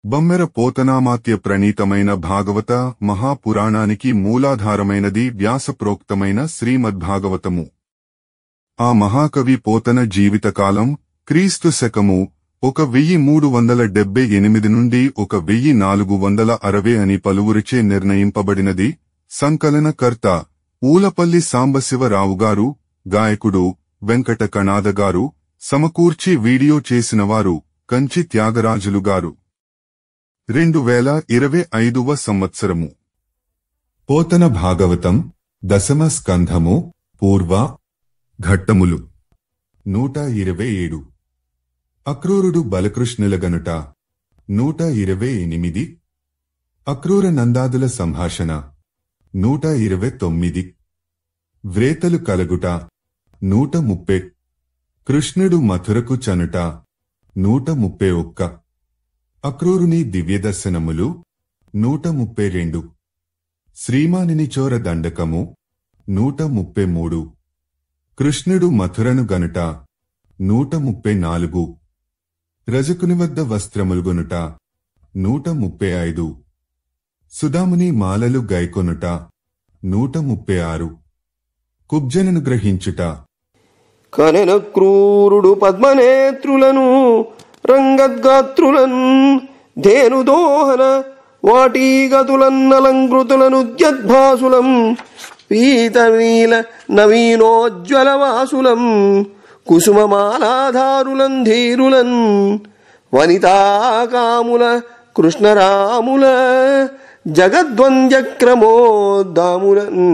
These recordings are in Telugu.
బమ్మెర పోతనామాత్య ప్రణీతమైన భాగవత మహాపురాణానికి మూలాధారమైనది వ్యాసప్రోక్తమైన శ్రీమద్భాగవతము. ఆ మహాకవి పోతన జీవితకాలం క్రీస్తు శకము 1378 నుండి 1460 అని పలువురిచే నిర్ణయింపబడినది. సంకలనకర్త ఊలపల్లి సాంబశివరావుగారు, గాయకుడు వెంకట కణాదగారు, సమకూర్చి వీడియో చేసినవారు కంచి త్యాగరాజులుగారు. 2025వ సంవత్సరము. పోతన భాగవతం దశమ స్కంధము పూర్వ ఘట్టములు 127. అక్రూరుడు బలకృష్ణులగనుట 128. అక్రూర నందాదుల సంభాషణ 129. వ్రేతలు కలగుట 130. కృష్ణుడు మథురకు చనుట 131. అక్రూరుని దివ్యదర్శనములు 132. శ్రీమానిని చోర దండకము 133. కృష్ణుడు మథురను గనుట 134. రజకుని వద్ద వస్త్రములుగొనుట 135. సుదాముని మాలలు గైకొనుట 136. కుబ్జనను గ్రహించుట. కనెన క్రూరుడు పద్మనేత్రులను రంగద్గాత్రులన్ ధేనుదోహన వాటీగతులన్నలంకృతులనుద్యద్భాసులం పీతనీల నవీనోజ్వలవాసులం కుసుమమాలాధారులం ధీరులన్ వనితాకాముల కృష్ణరాముల జగద్వంద్యక్రమోద్దాములన్.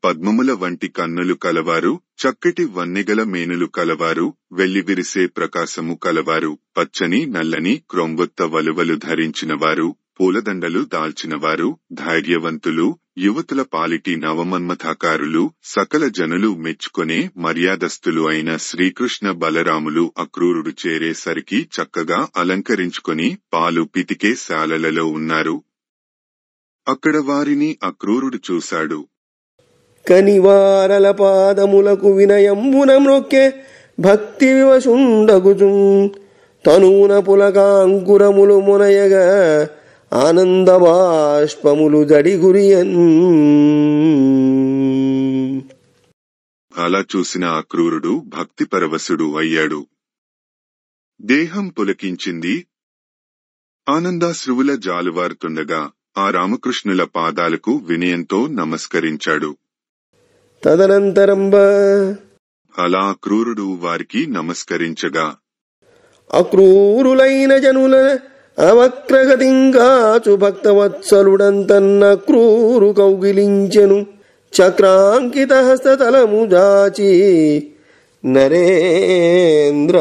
పద్మముల వంటి కన్నులు కలవారు, చక్కటి వన్నెగల మేనులు కలవారు, వెల్లివిరిసే ప్రకాశము కలవారు, పచ్చని నల్లని క్రొంబొత్త వలువలు ధరించినవారు, పూలదండలు దాల్చినవారు, ధైర్యవంతులు, యువతుల పాలిటి నవమన్మథాకారులు, సకల జనులు మెచ్చుకొనే మర్యాదస్తులు అయిన శ్రీకృష్ణ బలరాములు అక్రూరుడు చేరేసరికి చక్కగా అలంకరించుకొని పాలు పితికే శాలలలో ఉన్నారు. అక్కడ వారిని అక్రూరుడు చూశాడు. కనివారల పాదములకు వినయంబున మ్రొక్కె భక్తి వివశుండగుచు తనూన పులకాంకురములు మునయగా ఆనంద బాష్పములు జడిగురియన్. అలా చూసిన అక్రూరుడు భక్తి పరవశుడు అయ్యాడు. దేహం పులకించింది. ఆనందాశ్రువుల జాలువారుతుండగా ఆ రామకృష్ణుల పాదాలకు వినయంతో నమస్కరించాడు. తదనంతరంబ అలా అక్రూరుడు వారికి నమస్కరించగా అక్రూరులైన జనుల అవక్రగతింగాచు భక్తవత్సలుడంతన్న క్రూరు కౌగిలించెను చక్రాంకిత హస్తతలము జాచి నరేంద్ర.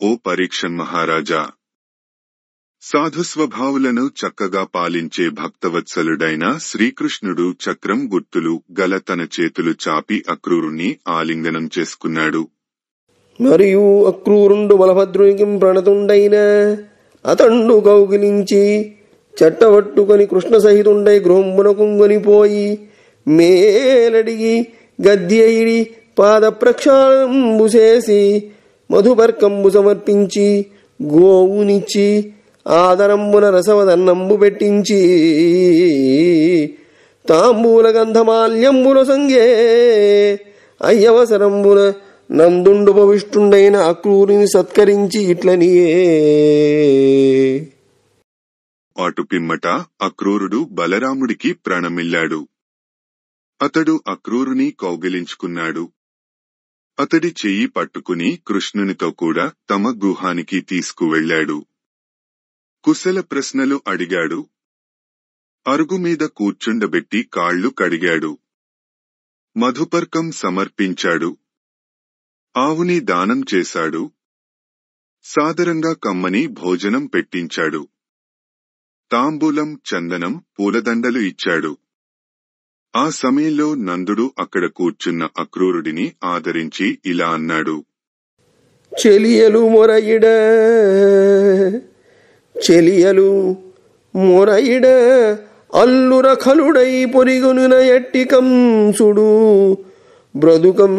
ఓ పరీక్షన్ మహారాజా, సాధుస్వభావులను చక్కగా పాలించే భక్తవత్సలుడైన శ్రీకృష్ణుడు చక్రం గుర్తులు గల తన చేతులు చాపి అక్రూరుణ్ణి ఆలింగనం చేసుకున్నాడు. మరియు అక్రూరుండు బలభద్రునికి ప్రణతుండైన అతండు కౌగిలించి చెట్టవట్టుకొని కృష్ణ సహితుండై గృహంబున కుంగొనిపోయి మేలడిగి గద్యయిడి పాద ప్రక్షాళంబు చేసి మధుపర్కంబు సమర్పించి గోవునిచ్చి ఆదరంబున రసవదన్నంబు పెట్టించి తాంబూల గంధమాల్యంబుల సంగే అయ్యవసరంబున నందుండుపవిష్టుండైన అక్రూరిని సత్కరించి ఇట్లనియే. అటు పిమ్మట అక్రూరుడు బలరాముడికి ప్రణమిల్లాడు. అతడు అక్రూరుని కౌగిలించుకున్నాడు. అతడి చెయ్యి పట్టుకుని కృష్ణునితో కూడా తమ గృహానికి తీసుకువెళ్లాడు. కుశల ప్రశ్నలు అడిగాడు. అరుగుమీద కూర్చుండబెట్టి కాళ్లు కడిగాడు. మధుపర్కం సమర్పించాడు. ఆవుని దానం చేశాడు. సాదరంగా కమ్మని భోజనం పెట్టించాడు. తాంబూలం, చందనం, పూలదండలు ఇచ్చాడు. ఆ సమయంలో నందుడు అక్కడ కూర్చున్న అక్రూరుడిని ఆదరించి ఇలా అన్నాడు. చెలియలు మొరయిడ చెలియలు మొరయిడ అల్లురఖలుడై పొరిగునున ఎట్టి కంసుడు బ్రతుకం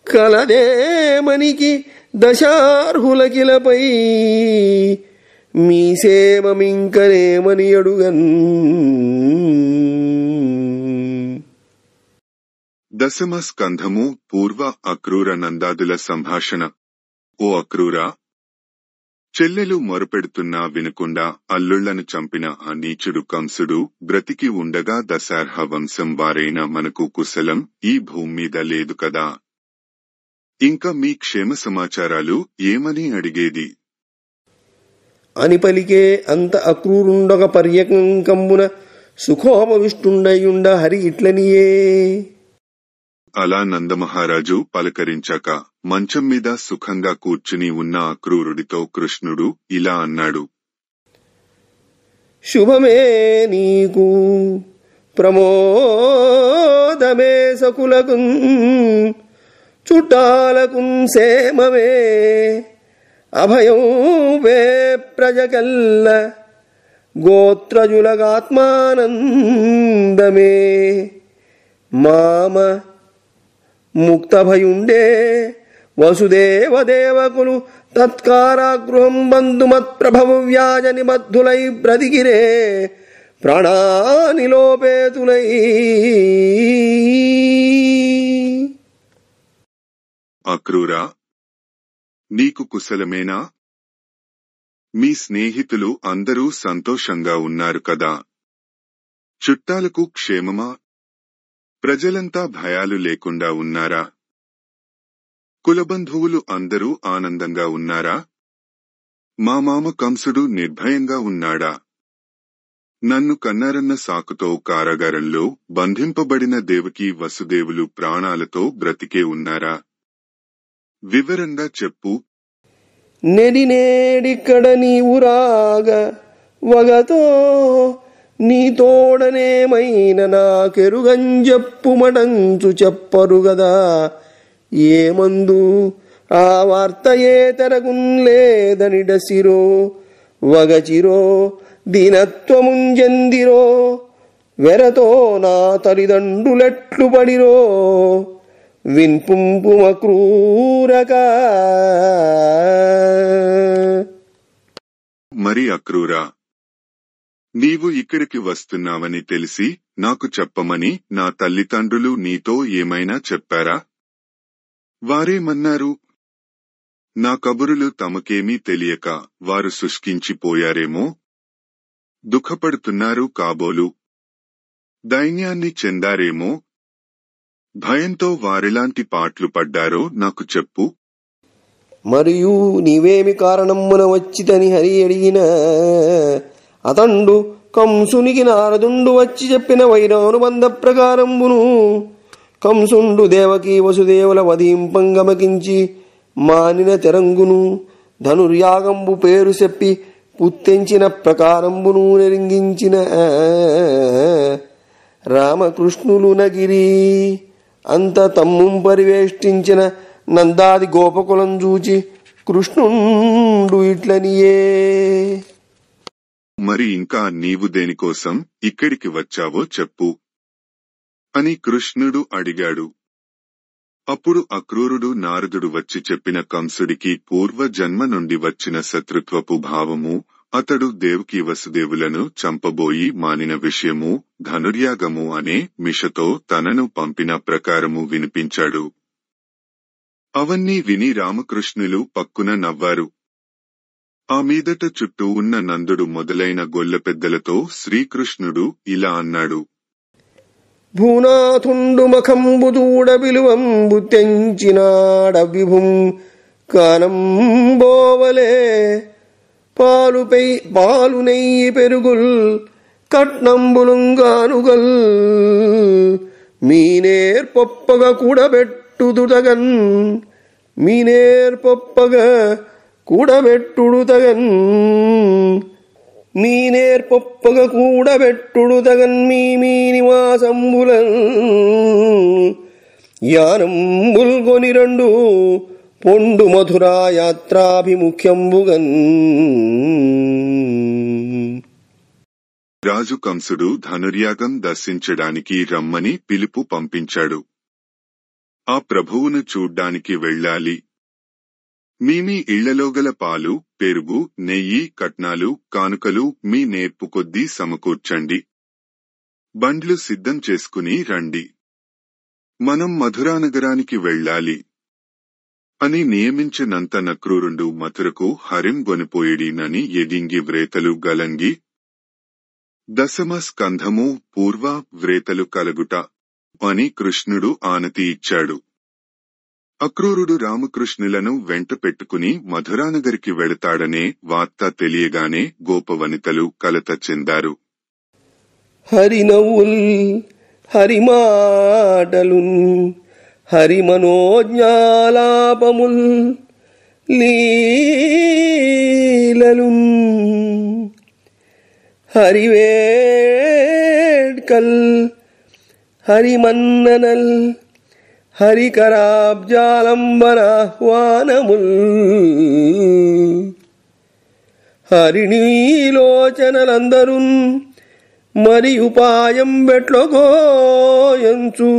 కలదేమనికి దశార్హులకిలపై మీసేమమింకనేమని అడుగన్. దశమ స్కంధము పూర్వ అక్రూర నందాదుల సంభాషణ. ఓ అక్రూరా, చెల్లెలు మొరపెడుతున్నా వినకుండా అల్లుళ్లను చంపిన ఆ నీచుడు కంసుడు బ్రతికి ఉండగా దశార్హ వంశం వారైన మనకు కుశలం ఈ భూమి మీద లేదు కదా. ఇంకా మీ క్షేమ సమాచారాలు ఏమని అడిగేది అని పలికే. అంత అక్రూరుండొక పర్యకంబున సుఖోపవిష్టుండయుండ హరి ఇట్లనియే. అలా నందమహారాజు పలకరించాక మంచం మీద సుఖంగా కూర్చుని ఉన్న అక్రూరుడితో కృష్ణుడు ఇలా అన్నాడు. శుభమే నీకు, ప్రమోదమే సకులకున్, చుట్టాలకున్ సేమమే, అభయం వే ప్రజకల్ల, గోత్రజులగాత్మానందమే. మామ ముక్తభయుండే వసుదేవదేవకులు తత్కారాగృహం బంధుమత్ప్రభవ వ్యాజ నిబద్ధులై బ్రతికిరే ప్రాణానిలోపేతులై. అక్రూరా, నీకు కుశలమేనా? మీ స్నేహితులు అందరూ సంతోషంగా ఉన్నారు కదా? చుట్టాలకు క్షేమమా? ప్రజలంతా భయాలు లేకుండా ఉన్నారా? కులబంధువులు అందరూ ఆనందంగా ఉన్నారా? మా మామ కంసుడు నిర్భయంగా ఉన్నాడా? నన్ను కన్నారన్న సాకుతో కారాగారంలో బంధింపబడిన దేవకీ వసుదేవులు ప్రాణాలతో బ్రతికే ఉన్నారా? వివరంగా చెప్పు. నెడినేడిక్కడ నీవు రాగా వగతో నీ తోడనేమైన నాకెరుగంజెప్పుమటంచు చెప్పరు గదా. ఏమందు ఆ వార్తయే తెరగున్లేదనిడసిరో వగచిరో దీనత్వముంజందిరో వెరతో నా తల్లిదండ్రులెట్లు పడిరో విన్పుంపుమక్రూరకా. మరి అక్రూరా, నీవు ఇక్కడికి వస్తున్నావని తెలిసి నాకు చెప్పమని నా తల్లిదండ్రులు నీతో ఏమైనా చెప్పారా? వారేమన్నారు? నా కబురులు తమకేమీ తెలియక వారు శుష్కించిపోయారేమో, దుఃఖపడుతున్నారు కాబోలు, దైన్యాన్ని చెందారేమో, భయంతో వారెలాంటి పాట్లు పడ్డారో నాకు చెప్పు. మరియు నీవేమి కారణమున వచ్చితని హరి అడిగిన అతండు కంసునికి నారదుండు వచ్చి చెప్పిన వైరానుబంధ ప్రకారంబును కంసుండు దేవకీ వసుదేవుల వధింపంగమకించి మానిన తెరంగును ధనుర్యాగంబు పేరు చెప్పి పుత్తెంచిన ప్రకారంబును నెరింగించిన రామకృష్ణులు నగిరి అంత తమ్ముం పరివేష్టించిన నందాది గోపకులం చూచి కృష్ణుండు ఇట్లనియే. మరి ఇంకా నీవు దేనికోసం ఇక్కడికి వచ్చావో చెప్పు అని కృష్ణుడు అడిగాడు. అప్పుడు అక్రూరుడు నారదుడు వచ్చి చెప్పిన కంసుడికి పూర్వజన్మ నుండి వచ్చిన శత్రుత్వపు భావము, అతడు దేవకీ వసుదేవులను చంపబోయి మానిన విషయము, ధనుర్యాగము అనే మిషతో తనను పంపిన ప్రకారము వినిపించాడు. అవన్నీ విని రామకృష్ణులు పక్కున నవ్వారు. ఆ మీదట చుట్టూ ఉన్న నందుడు మొదలైన గొల్ల పెద్దలతో శ్రీకృష్ణుడు ఇలా అన్నాడు. భూనాథుండు మఖంబు దూడ బిలువంబు తెంచినాడ విభుం కానంబోవలే పాలు నెయ్యి పెరుగుల్ కట్నంబులుంగానుగల్ మీనేర్పొప్పగా కూడబెట్టుదు తగన్ మీనేర్పొప్పగా కూడబెట్టుడు తగన్ మీనేర్పొప్పగా కూడబెట్టుడు తగన్ మీ నివాసంబులన్ యానంబుల్గొని రెండు పొండు మధురా యాత్రాభిముఖ్యంబుగన్. రాజు కంసుడు ధనుర్యాగం దర్శించడానికి రమ్మని పిలుపు పంపించాడు. ఆ ప్రభువును చూడ్డానికి వెళ్ళాలి. మీ ఇళ్లలోగల పాలు, పెరుగు, నెయ్యి, కట్నాలు, కానుకలు మీ నేర్పు కొద్దీ సమకూర్చండి. బండ్లు సిద్ధం చేసుకుని రండి. మనం మధురానగరానికి వెళ్ళాలి అని నియమించినంత నక్రూరుండు మథురకు హరిం గొనిపోయిడీనని ఎదింగి వ్రేతలు గలంగి. దశమ స్కంధము పూర్వ వ్రేతలు కలగుట అని కృష్ణుడు ఆనతి ఇచ్చాడు. అక్రూరుడు రామకృష్ణులను వెంట పెట్టుకుని మధురానగరికి వెళతాడనే వార్త తెలియగానే గోపవనితలు కలత చెందారు. హరినవ్వుల్ హరిమాటలున్ హరిమనోజ్ఞాలాపముల్ లీలలున్ హరివేడ్కల్ హరిమన్ననల్ హరికరాబ్జాలంబనాహ్వానముల్ హరిణీలోచనలందరున్ మరి ఉపాయం బెట్లగోయంచు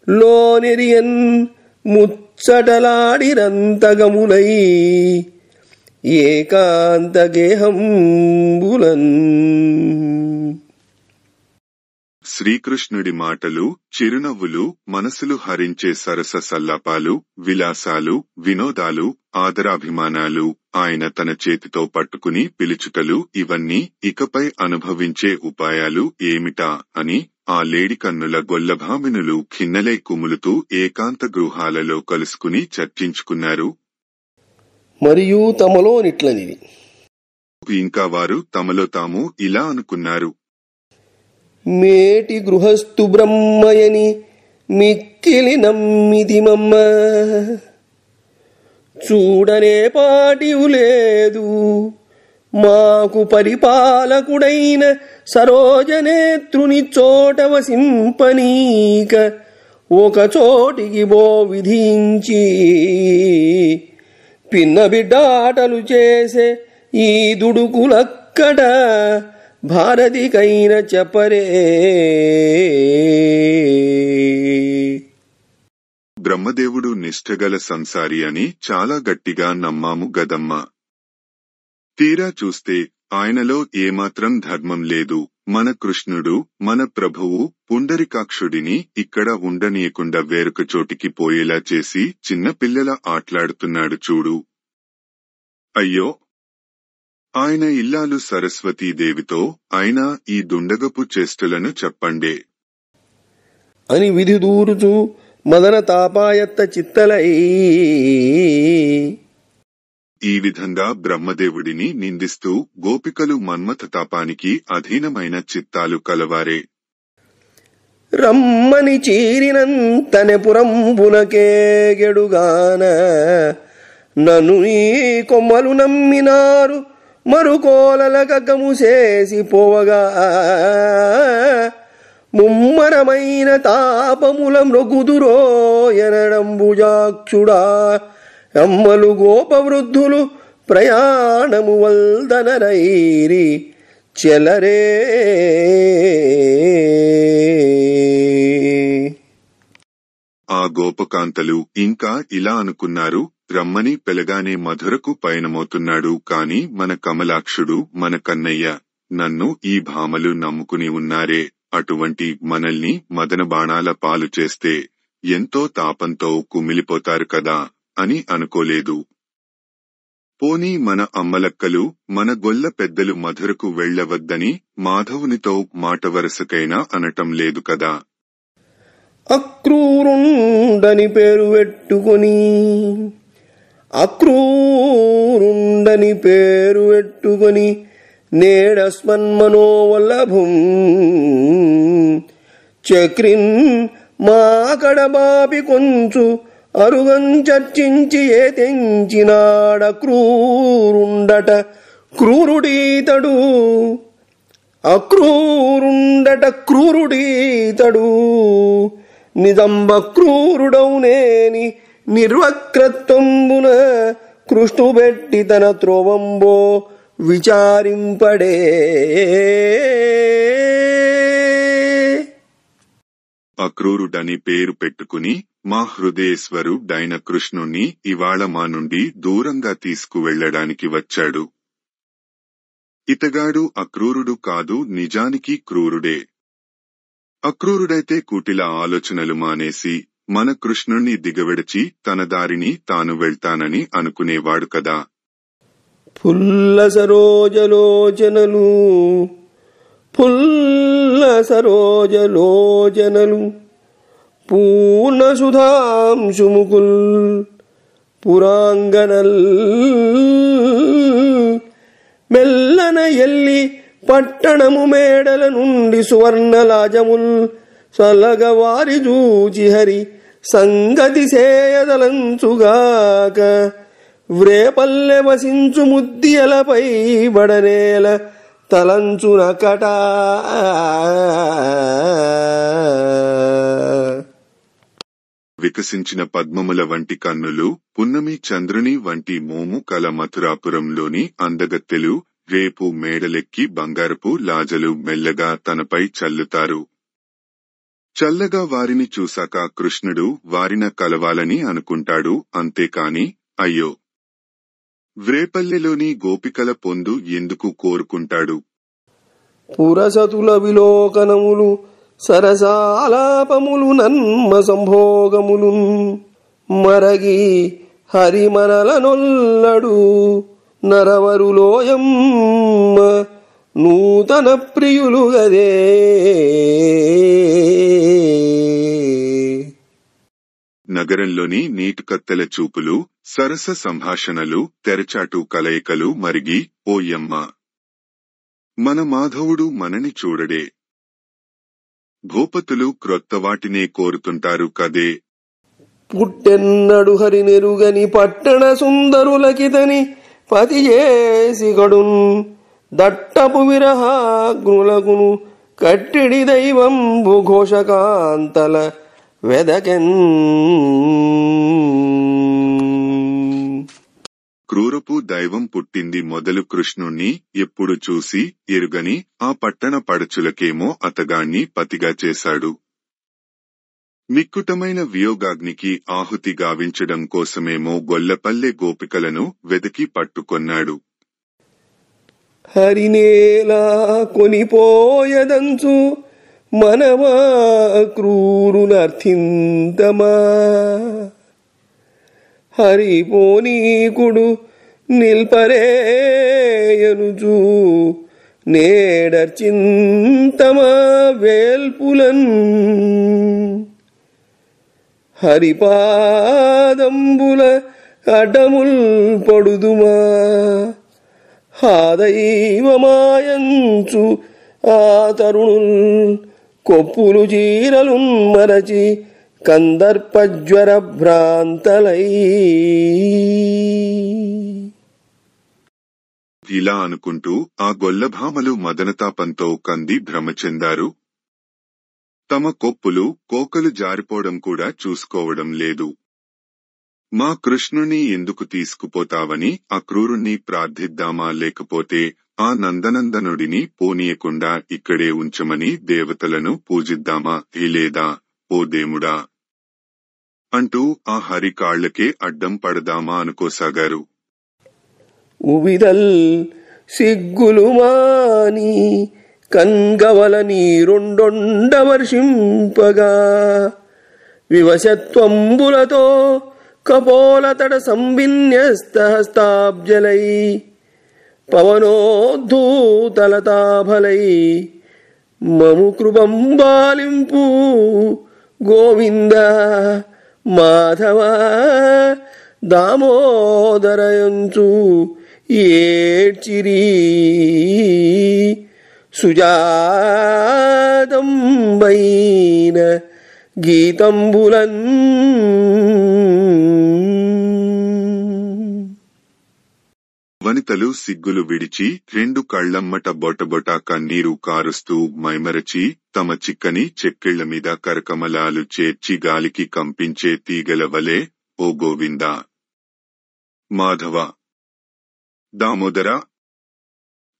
లోనెరియన్ ముచ్చటలాడిరంతగములై ఏకాంత గేహంబులన్. శ్రీకృష్ణుడి మాటలు, చిరునవ్వులు, మనసులు హరించే సరస సల్లాపాలు, విలాసాలు, వినోదాలు, ఆదరాభిమానాలు, ఆయన తన చేతితో పట్టుకుని పిలుచుటలు, ఇవన్నీ ఇకపై అనుభవించే ఉపాయాలు ఏమిటా అని ఆ లేడి కన్నుల గొల్లభామినులు ఖిన్నలై కుములుతూ ఏకాంత గృహాలలో కలుసుకుని చర్చించుకున్నారు. మరియు తమలోనిట్లనిది. ఇంకా వారు తమలో తాము ఇలా అనుకున్నారు. మేటి గృహస్థు బ్రహ్మయని మిక్కిలి నమ్మిదిమమ్మ, చూడనే పాటియు లేదు మాకు పరిపాలకుడైన సరోజనేత్రుని చోట వసింపనీక ఒక చోటికి బో విధించి పిన్న బిడ్డాటలు చేసే ఈ దుడుకులక్కడ భారతికైన చెప్పరే. బ్రహ్మదేవుడు నిష్ఠగల సంసారి అని చాలా గట్టిగా నమ్మాము గదమ్మా. తీరా చూస్తే ఆయనలో ఏమాత్రం ధర్మం లేదు. మన కృష్ణుడు, మన ప్రభువు పుండరికాక్షుడిని ఇక్కడ ఉండనీయకుండా వేరొక చోటికి పోయేలా చేసి చిన్నపిల్లల ఆట్లాడుతున్నాడు చూడు. అయ్యో, ఆయన ఇల్లాలు సరస్వతీదేవితో అయినా ఈ దుండగపు చేష్టలను చెప్పండే అని విధి దూరుచు మదన తాపాయత్త చిత్తలై. ఈ విధంగా బ్రహ్మదేవుడిని నిందిస్తూ గోపికలు మన్మథ తాపానికి అధీనమైన చిత్తాలు కలవారే. రమ్మని చీరినంతనే పురంబునకేగెడుగాన నన్ను ఈ కొమ్మలు నమ్మినారు మరుకోలల గగ్గము చేసి పోవగా ముమ్మరమైన తాపముల మృగుదురో ఎనడంబుజాక్షుడా అమ్మలు గోపవృద్ధులు ప్రయాణము వల్దనరైరి చెలరే. ఆ గోపకాంతలు ఇంకా ఇలా అనుకున్నారు. రమ్మని పిలగానే మధురకు పయనమవుతున్నాడు కాని మన కమలాక్షుడు, మన కన్నయ్య, నన్ను ఈ భామలు నమ్ముకుని ఉన్నారే, అటువంటి మనల్ని మదన బాణాల పాలు చేస్తే ఎంతో తాపంతో కుమిలిపోతారు కదా అని అనుకోలేదు. పోనీ మన అమ్మలక్కలు, మన గొల్ల పెద్దలు మధురకు వెళ్లవద్దని మాధవునితో మాట వరసకైనా అనటం లేదు కదా. అక్రూరుండని పేరు పెట్టుకొని నేడస్మన్మనోవల్లభం చక్రిన్ మాకడబాపి కొంచు అరుగం చర్చించి ఏ తెంచినాడ క్రూరుండట క్రూరుడీతడు నిజంబ క్రూరుడౌనేని నిర్వక్రత్వంబున కృష్ణుబెట్టి తన త్రోవంబో విచారింపడే. అక్రూరుడని పేరు పెట్టుకుని మా హృదయేశ్వరుడైన కృష్ణుణ్ణి ఇవాళ మా నుండి దూరంగా తీసుకువెళ్లడానికి వచ్చాడు. ఇతగాడు అక్రూరుడు కాదు, నిజానికి క్రూరుడే. అక్రూరుడైతే కుటిల ఆలోచనలు మానేసి మన కృష్ణుణ్ణి దిగవిడిచి తన దారిని తాను వెళ్తానని అనుకునేవాడు కదా. ఫుల్ల సరోజలోచనలు ఫుల్ల సరోజలోచనలు పూర్ణ సుధాంశుముకుల్ పురాంగనల్ మెల్లన ఎల్లి పట్టణము మేడల నుండి సువర్ణలాజముల్ సలగవారి జూచి హరి సంగతి సేయదలంచుగాక వ్రేపల్లె వసించు ముద్దియలపై బడనేల తలంచునకట. వికసించిన పద్మముల వంటి కన్నులు, పున్నమి చంద్రుని వంటి మోము కల మథురాపురంలోని అందగత్తెలు రేపు మేడలెక్కి బంగారపు లాజలు మెల్లగా తనపై చల్లుతారు. చల్లగా వారిని చూశాక కృష్ణుడు వారిన కలవాలని అనుకుంటాడు. అంతేకాని అయ్యో వ్రేపల్లెలోని గోపికల పొందు ఎందుకు కోరుకుంటాడు? పురసతుల విలోకనములు సరసాలాపములు నన్మ సంభోగములు మరగి హరిమనల నొల్లడు నరవరులోయమ్మ నూతన ప్రియులు గదే. నగరంలోని నీటికత్తెల చూపులు, సరస సంభాషణలు, తెరచాటు కలయికలు మరిగి ఓయమ్మ మన మాధవుడు మనని చూడడే. భూపతులు క్రొత్త వాటినే కోరుతుంటారు కదే. పుట్టెన్నడు హరినెరుగని పట్టణ సుందరులకితని పతి చేసిగడున్ దట్టపు విరహాగ్నులకును కట్టిడి దైవంబు ఘోషకాంతల వెదకెన్. క్రూరపు దైవం పుట్టింది మొదలు కృష్ణుణ్ణి ఎప్పుడు చూసి ఎరుగని ఆ పట్టణ పడచులకేమో అతగాణ్ణి పతిగా చేశాడు. మిక్కుటమైన వియోగాగ్నికి ఆహుతి గావించడం కోసమేమో గొల్లపల్లె గోపికలను వెదకి పట్టుకొన్నాడు. హరినేలా కొనిపోయదంచు మనమా క్రూరునర్థింతమా హరిపోనీకుడు నిల్పరేయనుచు నేడర్చింతమా వేల్పులన్ హరిపాదంబుల అడ్డముల్ పడుదుమా హాదైవమాయంచు ఆ తరుణుల్ కొప్పులు చీరలున్ మరచి కందర్పజ్వర భ్రాంతలై. ఇలా అనుకుంటూ ఆ గొల్లభామలు మదనతాపంతో కంది భ్రమ చెందారు. తమ కొప్పులు కోకలు జారిపోవడం కూడా చూసుకోవడం లేదు. మా కృష్ణుని ఎందుకు తీసుకుపోతావని అక్రూరుణ్ణి ప్రార్థిద్దామా, లేకపోతే ఆ నందనందనుడిని పోనీయకుండా ఇక్కడే ఉంచమని దేవతలను పూజిద్దామా, లేదా ఓ దేముడా అంటూ ఆ హరి కాళ్లకే అడ్డం పడదామా అనుకోసాగారు. ఉవిదల్ సిగ్గులు మాని కంగవల నీరుండొండ వర్షింపగా వివశత్వంబులతో కపోలతడ సంవిన్యస్తహస్తాబ్జలై పవనోద్ధూతలతాభలై మము కృపంబాలింపు గోవింద మాధవ దామోదరయంచు ఏడ్చిరి సుజాతంబైన గీతంబులన్. వనితలు సిగ్గులు విడిచి రెండు కళ్లమ్మట బొటబొట కన్నీరు కారుస్తూ మైమరచి తమ చిక్కని చెక్కిళ్ల మీద కరకమలాలు చేర్చి గాలికి కంపించే తీగల వలె ఓ గోవిందా, మాధవ, దామోదర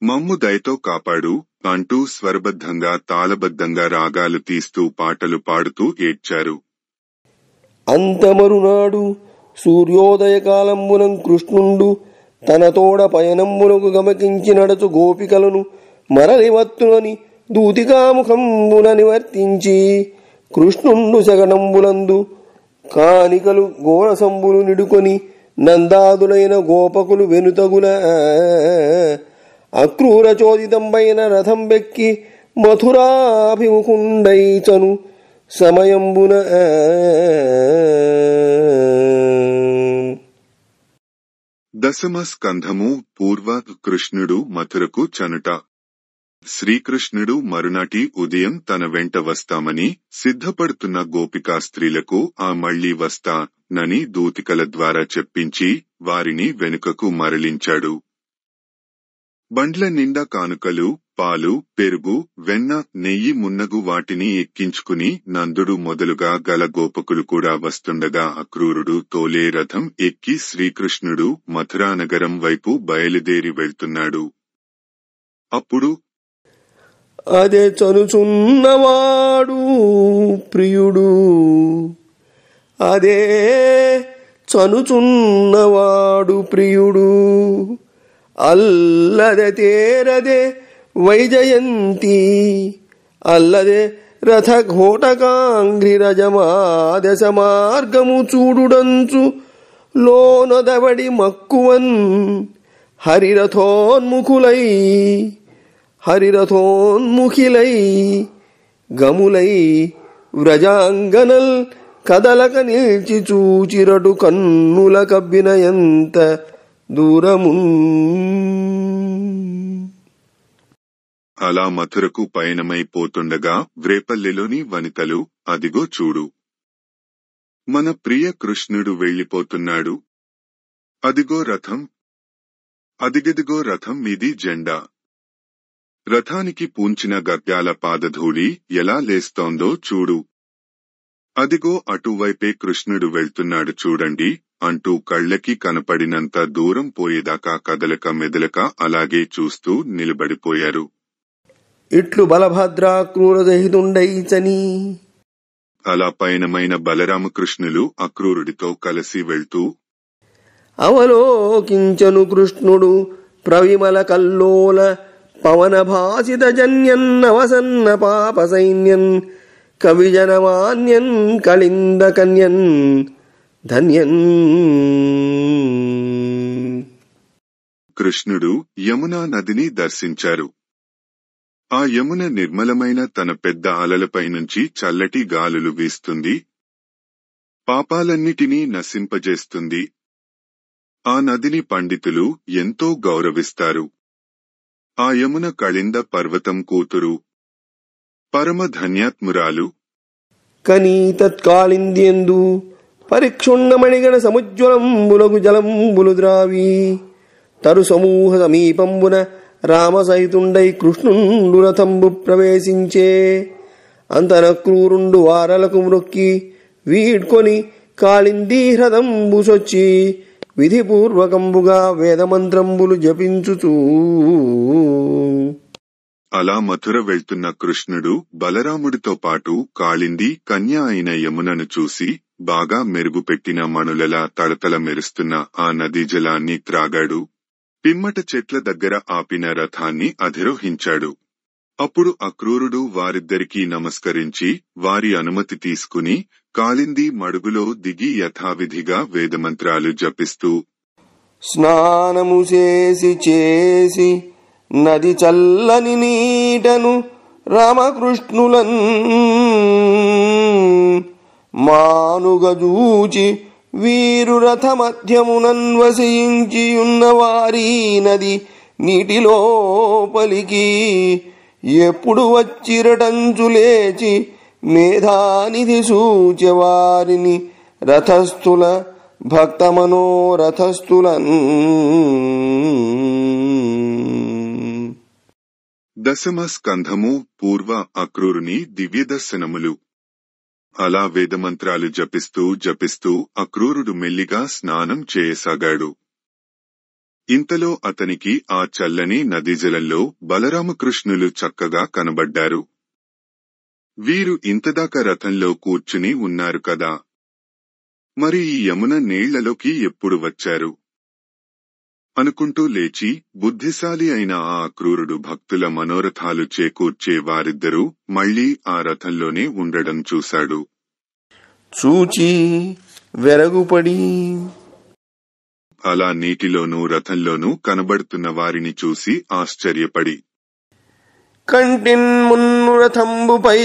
మమ్ము దయతో కాపాడు అంటూ స్వరబద్ధంగా తాళబద్ధంగా రాగాలు తీస్తూ పాటలు పాడుతూ ఏడ్చారు. అంతమరునాడు సూర్యోదయకాలంబునం కృష్ణుండు తన తోడ పయనంబునకు గమకించి నడచు గోపికలను మరలివత్తునని దూతికాముఖంబున నివర్తించి కృష్ణుండు శగనంబులందు కానికలు గోరసంబులు నిడుకొని నందాదులైన గోపకులు వెనుతగుల అక్రూర చోదితంబైన రథం బెక్కి మథురాభిముఖుండైచను సమయంబున దశమ స్కంధము పూర్వ కృష్ణుడు మథురకు చనుట. శ్రీకృష్ణుడు మరునాటి ఉదయం తన వెంట వస్తామని సిద్ధపడుతున్న గోపికా స్త్రీలకు ఆ మళ్లీ వస్తానని దూతికల ద్వారా చెప్పించి వారిని వెనుకకు మరలించాడు. బండ్ల నిండా కానుకలు, పాలు, పెరుగు, వెన్న, నెయ్యి మున్నగు వాటిని ఎక్కించుకుని నందుడు మొదలుగా గల గోపకులు కూడా వస్తుండగా అక్రూరుడు తోలే రథం ఎక్కి శ్రీకృష్ణుడు మథురానగరం వైపు బయలుదేరి వెళ్తున్నాడు. అప్పుడు అదే చనుచున్నవాడు ప్రియుడు, అదే చనుచున్నవాడు ప్రియుడు, అల్లదే తేరదే వైజయంతి, అల్లదే రథఘోటకాంగ్రి రజమాదశ మార్గము చూడుడంచు లోనదవడి మక్కువన్ హరిరథోన్ముఖులై హరిరథోన్ముఖిలై గములై వ్రజాంగనల్ కదలక నిల్చి చూచిరటు కన్నుల కబ్బినయంత దూరము. అలా మథురకు పయనమైపోతుండగా వ్రేపల్లెలోని వనితలు అదిగో చూడు, మన ప్రియ కృష్ణుడు వెళ్లిపోతున్నాడు, అదిగో రథం, అదిగదిగో రథం మీది జెండా, రథానికి పూంచిన గర్గాల పాదధూళి ఎలా లేస్తోందో చూడు, అదిగో అటువైపే కృష్ణుడు వెళ్తున్నాడు చూడండి అంటూ కళ్లకి కనపడినంత దూరం పోయేదాకా కదలక మెదలక అలాగే చూస్తూ నిలబడిపోయారు. ఇట్లు బలభద్రాక్రూరదహితుండైచని. అలా పయనమైన బలరామకృష్ణులు అక్రూరుడితో కలిసి వెళ్తూ అవలోకించను కృష్ణుడు ప్రవిమల కల్లోల పవన భాసిత జన్యన్నవసన్న పాప సైన్యన్ కవిజనమాన్యన్ కళింద కన్యన్ ధన్యన్. కృష్ణుడు యమునా నదిని దర్శించారు. ఆ యమున నిర్మలమైన తన పెద్ద అలలపై నుంచి చల్లటి గాలులు వీస్తుంది, పాపాలన్నిటినీ నశింపజేస్తుంది. ఆ నదిని పండితులు ఎంతో గౌరవిస్తారు. ఆ యమున కళింద పర్వతం కూతురు, పరమ ధన్యాత్మురాలు. కనీ తత్కాళింద్యందు పరిక్షుణ్ణమణిగణ సముజ్వలంబులగు జలంబులు ద్రావి తరు సమూహ సమీపంబున రామసహితుండై కృష్ణుండు రథంబు ప్రవేశించే. అంతన క్రూరుండు వారలకు మ్రొక్కి వీడ్కొని కాళిందీ హ్రదంబు సొచ్చి విధిపూర్వకంబుగా వేదమంత్రంబులు జపించుచూ. అలా మథుర వెళ్తున్న కృష్ణుడు బలరాముడితో పాటు కాళింది కన్య అయిన యమునను చూసి బాగా మెరుగుపెట్టిన మణులలా తడతల మెరుస్తున్న ఆ నదీ జలాన్ని త్రాగాడు. పిమ్మట చెట్ల దగ్గర ఆపిన రథాన్ని అధిరోహించాడు. అప్పుడు అక్రూరుడు వారిద్దరికీ నమస్కరించి వారి అనుమతి తీసుకుని కాళింది మడుగులో దిగి యథావిధిగా వేదమంత్రాలు జపిస్తూ స్నానము చేసి నది చల్లని నీటను రామకృష్ణులన్ మానుగజూచి వీరు రథ మధ్యమునన్ వసించియున్న వారీ నది నీటిలోపలికి ఎప్పుడు వచ్చిరటంచు లేచి మేధానిధి సూచెవారిని రథస్థుల భక్త మనోరథస్థులన్. దశమ స్కంధము పూర్వ అక్రూరుని దివ్యదర్శనములు. అలా వేదమంత్రాలు జపిస్తూ అక్రూరుడు మెల్లిగా స్నానం చేయసాగాడు. ఇంతలో అతనికి ఆ చల్లని నదీజలంలో బలరామకృష్ణులు చక్కగా కనబడ్డారు. వీరు ఇంతదాకా రథంలో కూర్చుని ఉన్నారు కదా, మరి ఈ యమున నీళ్లలోకి ఎప్పుడు వచ్చారు అనుకుంటూ లేచి బుద్ధిశాలి అయిన ఆ అక్రూరుడు భక్తుల మనోరథాలు చేకూర్చే వారిద్దరూ మళ్లీ ఆ రథంలోనే ఉండడం చూశాడు. చూచి వెరగుపడి అలా నీటిలోనూ రథంలోనూ కనబడుతున్న వారిని చూసి ఆశ్చర్యపడి కంటిన్ మున్ను రథంబుపై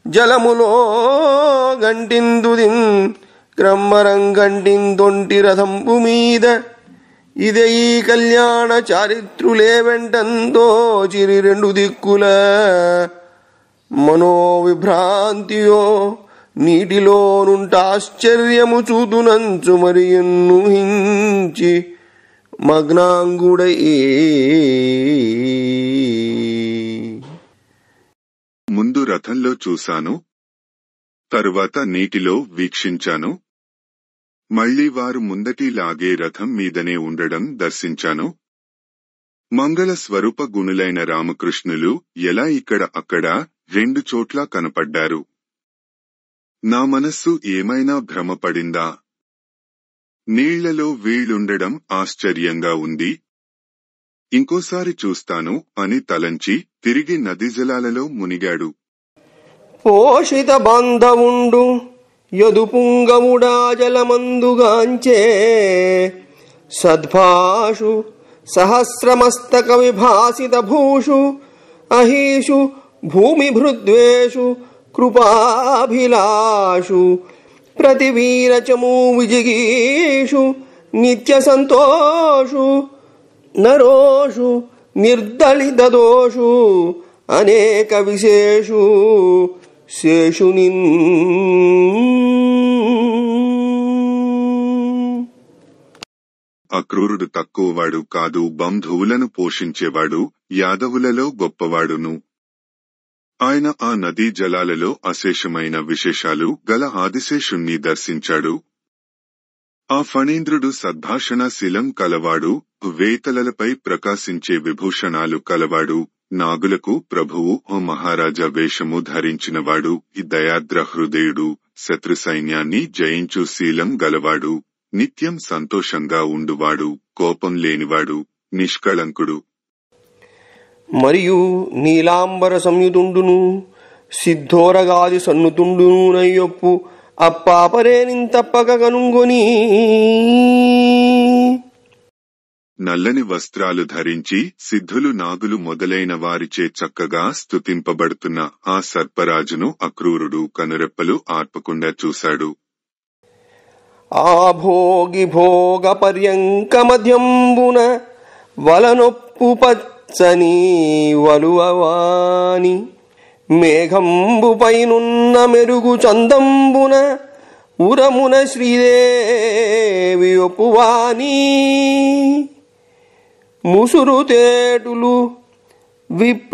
జలములో గంటిందుదిన్ క్రమ్మరం గంటిందొంటి రథంబు మీద ఇదే ఈ కళ్యాణ చారిత్రులే వెంటంతో చిరి రెండు దిక్కుల మనోవిభ్రాంతియో నీటిలోనుంటాశ్చర్యము చూతునంచు మరి ఎన్నుహించి మగ్నాంగుడై ముందు రథంలో చూశాను, తరువాత నీటిలో వీక్షించాను, మళ్లీ వారు ముందటిలాగే రథం మీదనే ఉండడం దర్శించాను. మంగళ స్వరూప గుణులైన రామకృష్ణులు ఎలా ఇక్కడ అక్కడ రెండు చోట్ల కనపడ్డారు? నా మనస్సు ఏమైనా భ్రమపడిందా? నీళ్లలో వీళ్లుండడం ఆశ్చర్యంగా ఉంది. ఇంకోసారి చూస్తాను అని తలంచి తిరిగి నదీ జలాలలో మునిగాడు. పోషిత బాంధవుండు యదుపుంగముడా జలమందుగాంచే సద్భాషు సహస్రమస్తక విభాసిత భూషు అహీషు భూమిభృద్వేషు కృపాభిలాషు ప్రతివీరచమూ విజిగీషు నిత్య సంతోషు నరోషు నిర్దళిత దోషు అనేక విశేషు శేషునిన్ అక్రూరుడు తక్కువవాడు కాదు, బంధువులను పోషించేవాడు, యాదవులలో గొప్పవాడును. ఆయన ఆ నదీ జలాలలో అశేషమైన విశేషాలు గల ఆదిశేషుణ్ణి దర్శించాడు. ఆ ఫణీంద్రుడు సద్భాషణ శిలం కలవాడు, వేతలలపై ప్రకాశించే విభూషణాలు కలవాడు, నాగులకు ప్రభువు ఓ మహారాజా వేషము ధరించినవాడు, ఈ దయాద్ర హృదయుడు, శత్రు సైన్యాన్ని జయించు శీలం గలవాడు, నిత్యం సంతోషంగా ఉండువాడు, కోపం లేనివాడు, నిష్కళంకుడు. మరియు నీలాంబర సంయుతుండును సిద్ధోరగాది సన్నుతుండును నయ్యొప్పు అప్పాపరేనింతప్పక కనుగొని నల్లని వస్త్రాలు ధరించి సిద్ధులు నాగులు మొదలైన వారిచే చక్కగా స్తుతింపబడుతున్న ఆ సర్పరాజును అక్రూరుడు కనురెప్పలు ఆర్పకుండా చూశాడు. ఆ భోగి భోగ పర్యంక మధ్యంబున వలనొప్పు పచ్చని వలువవాని మేఘంబుపైనున్న మెరుగు చందంబున ఉరమున శ్రీదేవి ఒప్పువాని ముసురుతేటులు విప్ప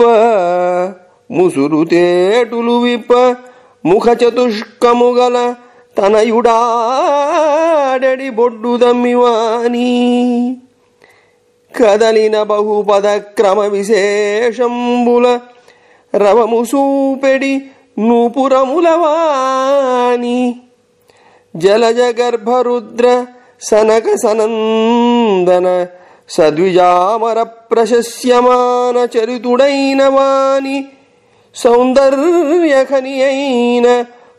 ముఖ చతుష్కముగల తనయుడాడడి బొడ్డు దమ్మివాని కదలిన బహుపద క్రమ విశేషంబుల రవము సూపెడి నూపురములవాని జలజ గర్భరుద్ర సనక సనందన సద్విజామర ప్రశస్యమాన చరితుడైన వాని సౌందర్యఖని అయిన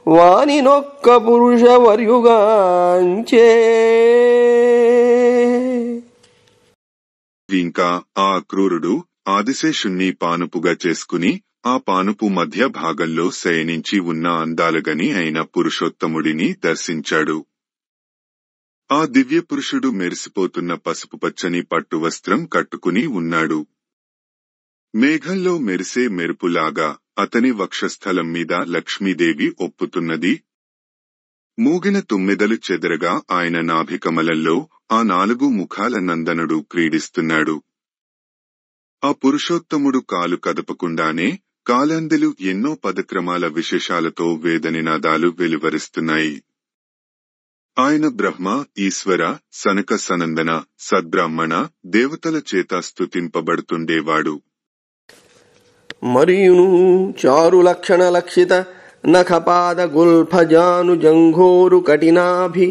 వాని నొక్క పురుష వర్యుగాంచే. ఇంకా ఆ అక్రూరుడు ఆదిశేషుణ్ణి పానుపుగా చేసుకుని ఆ పానుపు మధ్య భాగంలో శయనించి ఉన్న అందాలగని అయిన పురుషోత్తముడిని దర్శించాడు. ఆ దివ్య పురుషుడు మెరిసిపోతున్న పసుపు పచ్చని పట్టు వస్త్రం కట్టుకుని ఉన్నాడు. మేఘంలో మెరిసే మెరుపులాగా అతని వక్షస్థలం మీద లక్ష్మీదేవి ఒప్పుతున్నది. మూగిన తుమ్మెదలు చెదరగా ఆయన నాభికమలంలో ఆ 4 ముఖాల నందనుడు క్రీడిస్తున్నాడు. ఆ పురుషోత్తముడు కాలు కదపకుండానే కాలందెలు ఎన్నో పదక్రమాల విశేషాలతో వేదనినాదాలు వెలువరిస్తున్నాయి. ఆయన బ్రహ్మ, ఈశ్వర, సనక సనందన, సద్బ్రాహ్మణ దేవతల చేత స్తుతింపబడుతుండేవాడు. మరియును చారు లక్షణ లక్షిత నఖపాద గుల్ఫజాను జంఘోరు కఠినాభి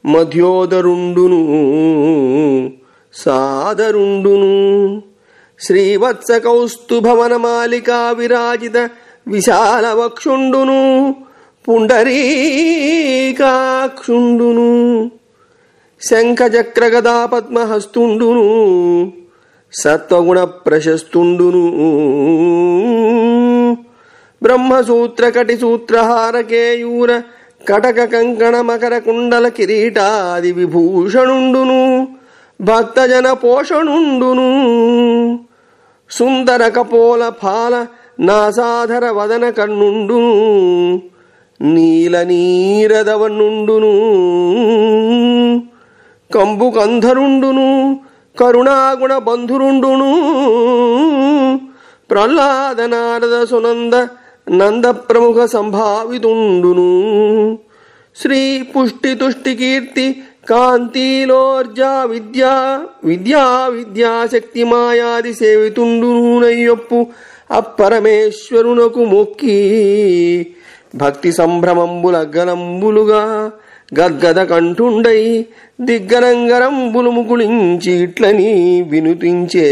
మధ్యోదరుండును సాదరుండును శ్రీవత్స కౌస్తుభవన మాలికా విరాజిత విశాల వక్షుండును పుండరీకాక్షుండును శంఖచక్ర గదా పద్మహస్తుండును సత్వగుణ ప్రశస్తుండును బ్రహ్మసూత్ర కటిసూత్రహార కేయూర కటక కంకణ మకర కుండల కిరీటాది విభూషణుండును భక్తజన పోషణుండును సుందర కపోల ఫాల నాసాధర వదన కన్నుండును నీల నీరదవనుండును కంబు కంధరుండును కరుణాగుణ బంధురుండును ప్రహ్లాద నారద సునంద నంద ప్రముఖ సంభావితుండును శ్రీ పుష్టి తుష్టి కీర్తి కాంతిలోర్జా విద్యా విద్యా విద్యాశక్తి మాయాది సేవితుండును నయ్యొప్పు అప్పరమేశ్వరునకు మొక్కి భక్తి సంభ్రమంబుల గలంబులుగా గద్గద కంఠుండై దిగ్గరంగరంబులు ముకుళించి ఇట్లని వినుతించే.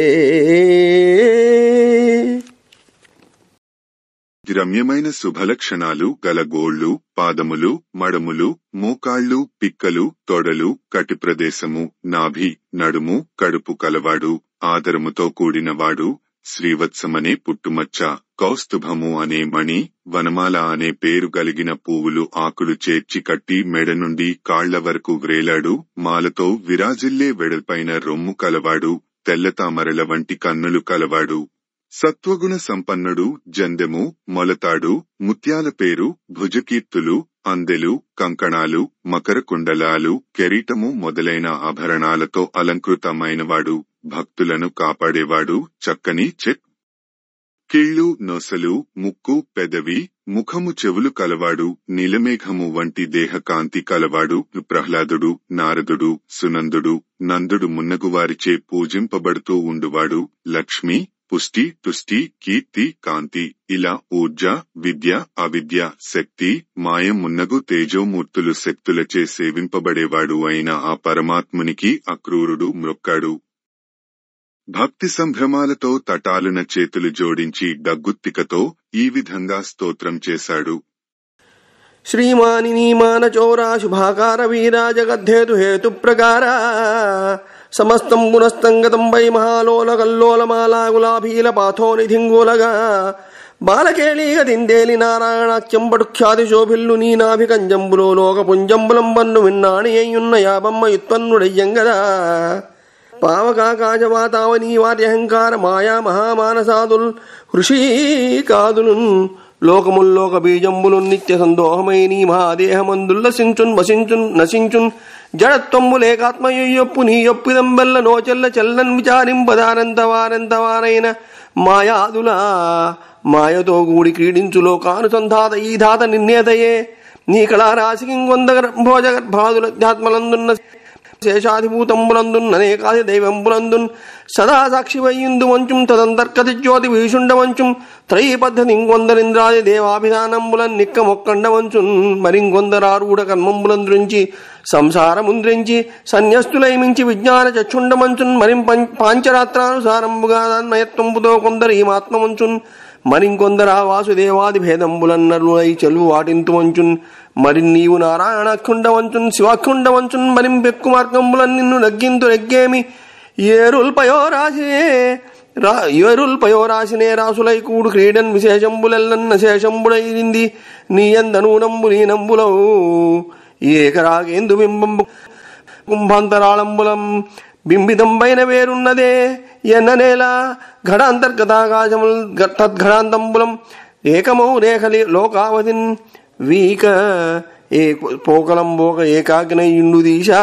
రమ్యమైన శుభలక్షణాలు గల గోళ్లు, పాదములు, మడములు, మోకాళ్లు, పిక్కలు, తొడలు, కటి ప్రదేశము, నాభి, నడుము, కడుపు కలవాడు, ఆదరముతో కూడినవాడు, శ్రీవత్సమనే పుట్టుమచ్చ, కౌస్తుభము అనే మణి, వనమాల అనే పేరు కలిగిన పువ్వులు ఆకులు చేర్చి కట్టి మెడ నుండి కాళ్ల వరకు వ్రేలాడు, మాలతో విరాజిల్లే వెడల్పైన రొమ్ము కలవాడు, తెల్లతామరల వంటి కన్నులు కలవాడు, సత్వగుణ సంపన్నుడు, జందెము, మొలతాడు, ముత్యాల పేరు, భుజకీర్తులు, అందెలు, కంకణాలు, మకర కుండలాలు, కెరీటము మొదలైన ఆభరణాలతో అలంకృతమైనవాడు, భక్తులను కాపాడేవాడు, చక్కని కిళ్ళు, నొసలు, ముక్కు, పెదవి, ముఖము, చెవులు కలవాడు, నీలమేఘము వంటి దేహకాంతి కలవాడు, ప్రహ్లాదుడు, నారదుడు, సునందుడు, నందుడు మున్నగువారిచే పూజింపబడుతూ ఉండువాడు, లక్ష్మి, పుష్టి, తుష్టి, కీర్తి, కాంతి, ఇలా ఊర్జ, విద్య, అవిద్య, శక్తి, మాయం మున్నగు తేజోమూర్తులు శక్తులచే సేవింపబడేవాడు అయిన ఆ పరమాత్మునికి అక్రూరుడు మ్రొక్కాడు. భక్తి సంభ్రమాలతో తటాలున చేతులు జోడించి డగ్గుత్తికతో ఈ విధంగా స్తోత్రం చేశాడు. శ్రీమాని నీమాన చోరా శుభాకార వీరా జగద్ధేతు హేతు ప్రకార సమస్తం గుణస్తంగతం వై మహాలోల కల్లోలమాలా గులాభీల పాథోనిధింగోలగా బాలకేళీగ దిందేలి నారాయణాఖ్యం పటుఖ్యాతి శోభిల్లు నీ నాభికంజంబులో లోక పుంజంబులంబన్ను విన్నాణి అయ్యున్న యాబమ్మ యుత్పన్నుడయ్యంగదా పావకాకాజవాతావనీ వార్యహంకార మాయా మహామానసాదుల్ హృషీకాదులున్ లోకముల్లోక బీజంబులు నిత్య సందోహమై నీ మహాదేహమందుల్లసించున్ వసించున్ నశించున్ జడత్వంబులేకాత్మయొప్పు నీ యొప్పిదంబెల్ల నోచెల్ల చెల్లన్ విచారింపదానంతవారెంతవారైన మాయాదులా మాయతో కూడి క్రీడించు లోకానుసంధాత ఈ ధాత నిన్నేతయే నీ కళారాశికింగొంద భోజ గర్భాదులధ్యాత్మలందున్న శేషాధిభూతంబులందున్ననేకాది దైవంబులందున్ సదా సాక్షి వయ్యుందు వంచుం తదంతర్కతి జ్యోతి భీషుండ వంచుం త్రయీ పద్ధతింకొందరింద్రాది దేవాభిధానంబులన్ నిక్క మొక్కండ వంచున్ మరింకొందరారూఢ కర్మంబులంద్రించి సంసారముంద్రించి సన్యస్తులైమించి విజ్ఞాన చక్షుండ మంచున్ మరిం పాంచరాత్రానుసారంబుగా తన్మయత్వంబుతో కొందరు ఈ మాత్మ వంచున్ మరింకొందరా వాసుదేవాది భేదంబులన్నరులై చెలువు వాటింతు వంచున్ మరి నీవు నారాయణాఖ్యుండ వంచున్ శివాఖ్యుండ వంచున్ మరిం పెక్కు మార్గంబులన్ నిన్ను నగ్గింతు నెగ్గేమి ఏరుల్పయోరాశినే రాసులై కూడు క్రీడన్ విశేషంబులెల్లన్న శేషంబుడైంది నీయందనూనంబు నీనంబులవు ఏకరాగేందు బింబంబు కుంభాంతరాళంబులం బింబితంపైన వేరున్నదే ఎన్ననేల ఘడాంతర్గతాకాశముల్ తద్ఘడాంతంబులం ఏకమౌ రేఖలి లోకావతిన్ వీక పోకలంబోక ఏకాగ్నయుండు దీశా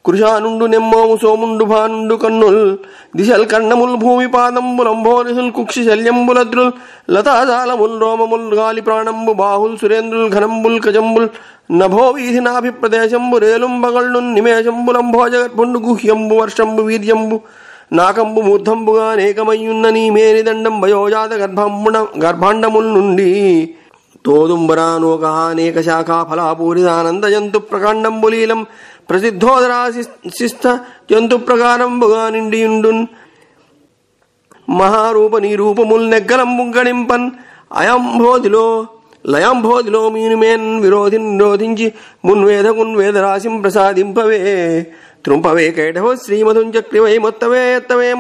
కృషానుండు నెమ్మోము సోముండు భానుండు కన్నుల్ దిశల్ కన్నముల్ భూమి పాదంబులంభోనిసుల్ కుక్షి శల్యంబులద్రుల్ లతాజాలముల్ రోమముల్ గాలి ప్రాణంబు బాహుల్ సురేంద్రుల్ ఘనంబుల్ కజంబుల్ నభో వీధి నాభిప్రదేశంబు రేలుంబగళ్ళు నిమేశంబులంభోజగర్భుండు గుహ్యంబు వర్షంబు వీర్యంబు నాకంబు మూర్ధంబుగా అనేకమయ్యున్న నీ మేనిదండం వయోజాత గర్భాండముల్ నుండి తోదుంబరానోకహానేక శాఖా ఫలాపూరితానందజంతు ప్రకాండంబులీలం ప్రసిద్ధోదరాశిస్థ జంతు ప్రకారంబుగా నిండియుండున్ మహారూప నీరూపముల్ నెగ్గలంబు గణింపన్ లయాంభోధిలో మీనుమేన్ నిరోధించి మున్వేద రాశిం ప్రసాదింపవే త్రుంపవే కైటవ శ్రీమధుంచక్రివై మొత్తవే ఎత్తవే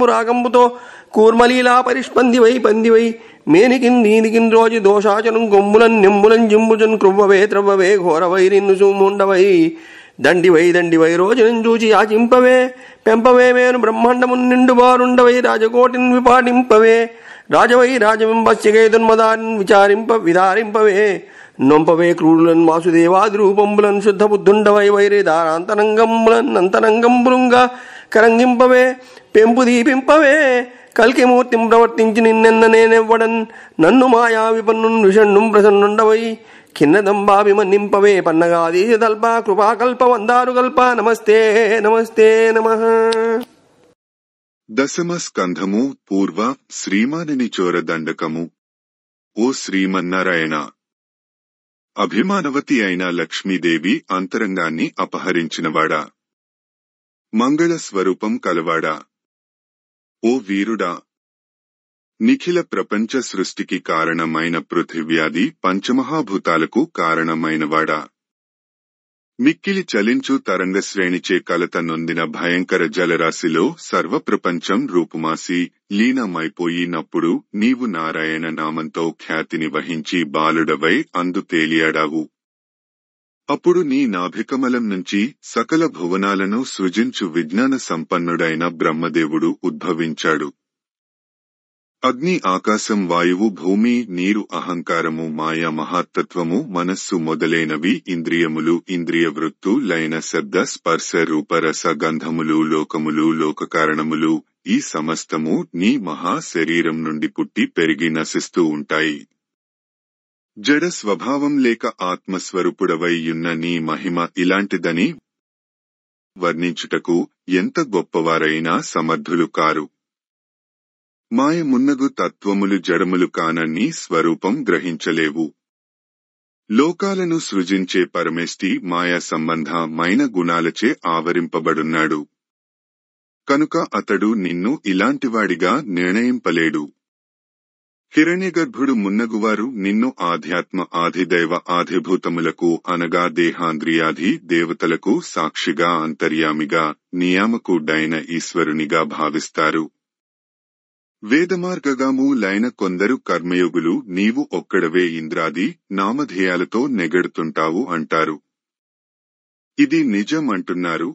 రాగంబుతో కూర్మలీలా పరిష్పందివై మేనికిన్ నీనికిన్ రోజు దోషాచనం కొమ్ములన్ నెమ్ములన్ జింబుజన్ కృవ్వవే త్రవ్వవే ఘోరవైరిన్ను సూముండవై దండివై రోజునం చూచి యాచింపవే పెంపవే మేను బ్రహ్మాండమున్ నిండు బారుండవై రాజకోటిన్ విపాటింపవే రాజవింబస్యగేదున్మదాన్ విదారింపవే నొంపవే క్రూరులన్ వాసుదేవాది రూపంబులన్ శుద్ధ బుద్ధుండవై వైరే దారాంతరంగంబులన్ అంతరంగంబులుంగా కరంగింపవే పెంపు దీపింపవే కల్కిమూర్తిం ప్రవర్తించి నిన్నెన్న నేనెవ్వడన్ నన్ను మాయా విపన్నున్ విషణ్ణుం ప్రసన్నుండవై ఖిన్నదంబాభిమన్నింపవే పన్నగాదీశతల్ప కృపాకల్ప వందారుకల్ప నమస్తే నమః. దశమ స్కంధము పూర్వ శ్రీమానిని చోరదండకము. ఓ శ్రీమన్నారాయణ, అభిమానవతి అయిన లక్ష్మీదేవి అంతరంగాన్ని అపహరించినవాడా, మంగళ స్వరూపం కలవాడా, ఓ వీరుడా, నిఖిల ప్రపంచ సృష్టికి కారణమైన పృథివ్యాది పంచమహాభూతాలకు కారణమైనవాడా, మిక్కిలి చలించు తరంగశ్రేణిచే కలత నొందిన భయంకర జలరాశిలో సర్వప్రపంచం రూపుమాసి లీనమైపోయినప్పుడు నీవు నారాయణ నామంతో ఖ్యాతిని వహించి బాలుడవై అందు తేలియాడావు. అప్పుడు నీ నాభికమలం నుంచి సకల భువనాలను సృజించు విజ్ఞాన సంపన్నుడైన బ్రహ్మదేవుడు ఉద్భవించాడు. అగ్ని, ఆకాశం, వాయువు, భూమి, నీరు, అహంకారము, మాయ, మహాతత్వము, మనస్సు మొదలైనవి ఇంద్రియములు, ఇంద్రియ వృత్తులైన శబ్ద, స్పర్శ, రూపరస, గంధములు, లోకములు, లోకకారణములు ఈ సమస్తము నీ మహా శరీరం నుండి పుట్టి పెరిగి నశిస్తూ ఉంటాయి. జడ స్వభావం లేక ఆత్మస్వరూపుడవై యున్న నీ మహిమ ఇలాంటిదని వర్ణించుటకు ఎంత గొప్పవారైనా సమర్థులు కారు. మాయ మున్నగు తత్వములు జడములు కాన నీ స్వరూపం గ్రహించలేవు. లోకాలను సృజించే పరమేష్టి మాయా సంబంధమైన గుణాలచే ఆవరింపబడున్నాడు. కనుక అతడు నిన్ను ఇలాంటివాడిగా నిర్ణయింపలేడు. హిరణ్యగర్భుడు మున్నగువారు నిన్ను ఆధ్యాత్మ, ఆధిదైవ, ఆధిభూతములకు అనగా దేహాంద్రియాధి దేవతలకు సాక్షిగా, అంతర్యామిగా, నియామకుడైన ఈశ్వరునిగా భావిస్తారు. వేదమార్గగాములైన కొందరు కర్మయోగులు నీవు ఒక్కడవే ఇంద్రాది నామధేయాలతో నెగడుతుంటావు అంటారు. ఇది నిజం అంటున్నారు.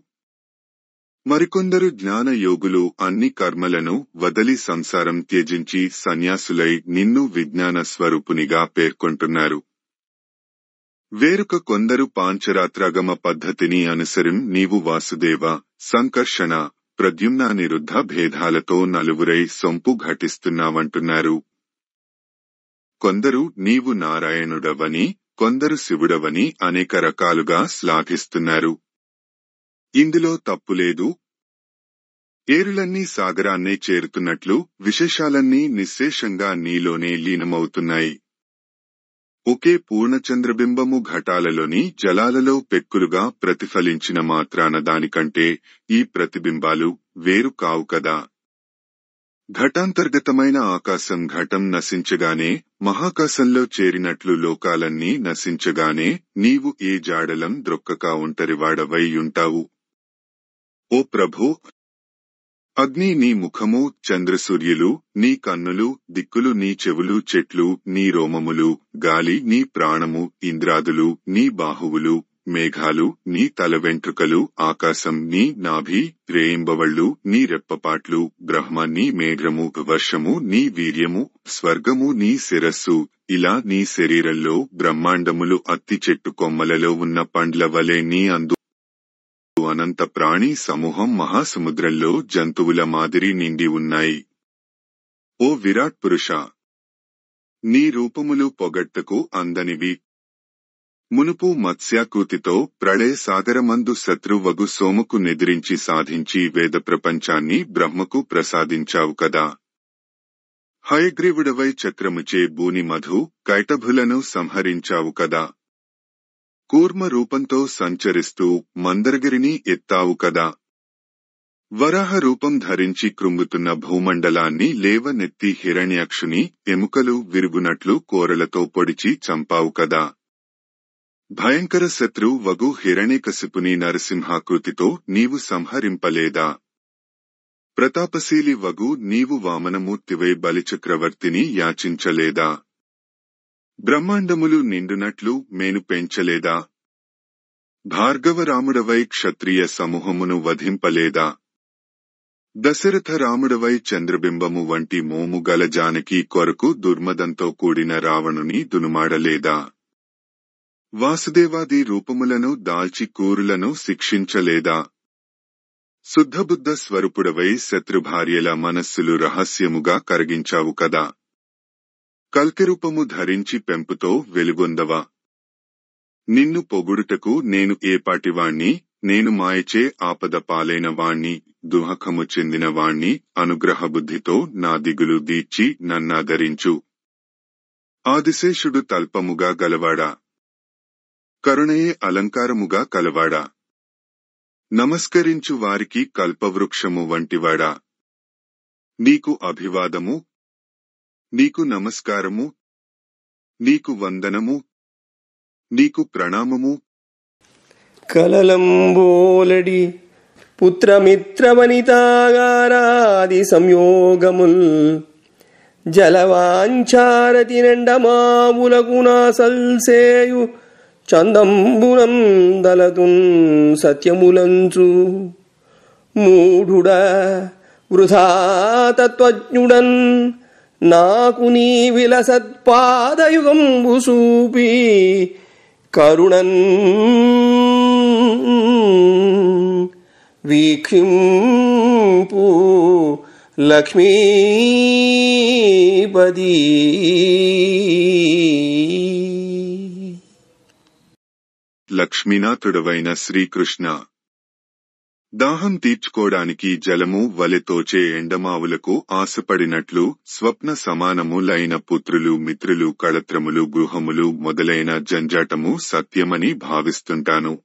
మరికొందరు జ్ఞాన యోగులు అన్ని కర్మలను వదలి సంసారం త్యజించి సన్యాసులై నిన్ను విజ్ఞాన స్వరూపునిగా పేర్కొంటున్నారు. వేరొక కొందరు పాంచరాత్రాగమ పద్ధతిని అనుసరిం నీవు వాసుదేవ, సంకర్షణ, ప్రద్యుమ్నానిరుద్ధ భేదాలతో నలుగురై సొంపు ఘటిస్తున్నావంటున్నారు. కొందరు నీవు నారాయణుడవని, కొందరు శివుడవని అనేక రకాలుగా శ్లాఘిస్తున్నారు. ఇందులో తప్పులేదు. ఏరులన్నీ సాగరాన్నే చేరుతున్నట్లు విశేషాలన్నీ నిశ్శేషంగా నీలోనే లీనమవుతున్నాయి. ఒకే పూర్ణచంద్రబింబము ఘటాలలోని జలాలలో పెక్కులుగా ప్రతిఫలించిన మాత్రాన దానికంటే ఈ ప్రతిబింబాలు వేరు కావు కదా. ఘటాంతర్గతమైన ఆకాశం ఘటం నశించగానే మహాకాశంలో చేరినట్లు లోకాలన్నీ నశించగానే నీవు ఏ జాడలం ద్రొక్కక ఒంటరివాడవై ఉంటావు. ఓ ప్రభూ, అగ్ని నీ ముఖము, చంద్రసూర్యులు నీ కన్నులు, దిక్కులు నీ చెవులు, చెట్లు నీ రోమములు, గాలి నీ ప్రాణము, ఇంద్రాదులు నీ బాహువులు, మేఘాలు నీ తల వెంట్రుకలు, ఆకాశం నీ నాభి, రేయింబవళ్ళు నీ రెప్పపాట్లు, బ్రహ్మ నీ మేఘము, వర్షము నీ వీర్యము, స్వర్గము నీ శిరస్సు, ఇలా నీ శరీరంలో బ్రహ్మాండములు అత్తి చెట్టు కొమ్మలలో ఉన్న పండ్ల వలె నీ అందు అనంత ప్రాణి సమూహం మహాసముద్రంలో జంతువుల మాదిరి నిండి ఉన్నాయి. ఓ విరాట్ పురుషా, నీ రూపములు పొగడ్తకు అందనివి. మునుపు మత్స్యాకృతితో ప్రళయ సాగరమందు శత్రువగు సోముకు నెదిరించి సాధించి వేద ప్రపంచాన్ని బ్రహ్మకు ప్రసాదించావు కదా. హయగ్రీవుడవై చక్రముచే భూని మధు కైటభులను సంహరించావు కదా. కూర్మ రూపంతో సంచరిస్తూ మందరగిరిని ఎత్తావు కదా. వరాహ రూపం ధరించి కృంగుతున్న భూమండలాన్ని లేవనెత్తి హిరణ్యాక్షుని ఎముకలు విరుగునట్లు కోరలతో పొడిచి చంపావు కదా. భయంకర శత్రు వగు హిరణ్యకశిపుని నరసింహాకృతితో నీవు సంహరింపలేదా. ప్రతాపశీలి వగు నీవు వామనమూర్తివై బలిచక్రవర్తిని యాచించలేదా. బ్రహ్మాండములు నిండునట్లు మేను పెంచలేదా. భార్గవరాముడవై క్షత్రియ సమూహమును వధింపలేదా. దశరథ రాముడవై చంద్రబింబము వంటి మోము గల జానకి కొరకు దుర్మదంతో కూడిన రావణుని దునుమాడలేదా. వాసుదేవాది రూపములను దాల్చి కూరులను శిక్షించలేదా. శుద్ధబుద్ధ స్వరూపుడవై శత్రుభార్యల మనస్సులు రహస్యముగా కరిగించావు కదా. కల్కిరూపము ధరించి పెంపుతో వెలుగొందవా. నిన్ను పొగుడుటకు నేను ఏపాటివాణ్ణి, నేను మాయచే ఆపద పాలైన వాణ్ణి, దుహకము చెందిన వాణ్ణి, అనుగ్రహబుద్ధితో నా దిగులు దీర్చి నన్నాదరించు. ఆదిశేషుడు తల్పముగా గలవాడా, కరుణయే అలంకారముగా కలవాడా, నమస్కరించు వారికి కల్పవృక్షము వంటివాడా. నీకు అభివాదము, నీకు నమస్కారము, నీకు వందనము, నీకు ప్రణామము. కలలంబోలడి పుత్రమిత్రవనితాగారాది సంయోగముల్ జలవాంఛారతి నెండమాములకు నాసల్సేయు చందంబునం దలతున్ సత్యములంచు మూఢుడ వృథా తత్వజ్ఞుడన్ నాకు నీ విలసత్పాదయుగంబు సూపి కరుణన్ వీక్షింపు లక్ష్మీపది. లక్ష్మీనాథుడవైన శ్రీకృష్ణ, దాహం తీర్చుకోడానికి జలము వలెతోచే ఎండమావులకు ఆశపడినట్లు స్వప్న సమానములైన పుత్రులు, మిత్రులు, కళత్రములు, గృహములు మొదలైన జంజాటము సత్యమని భావిస్తుంటాను.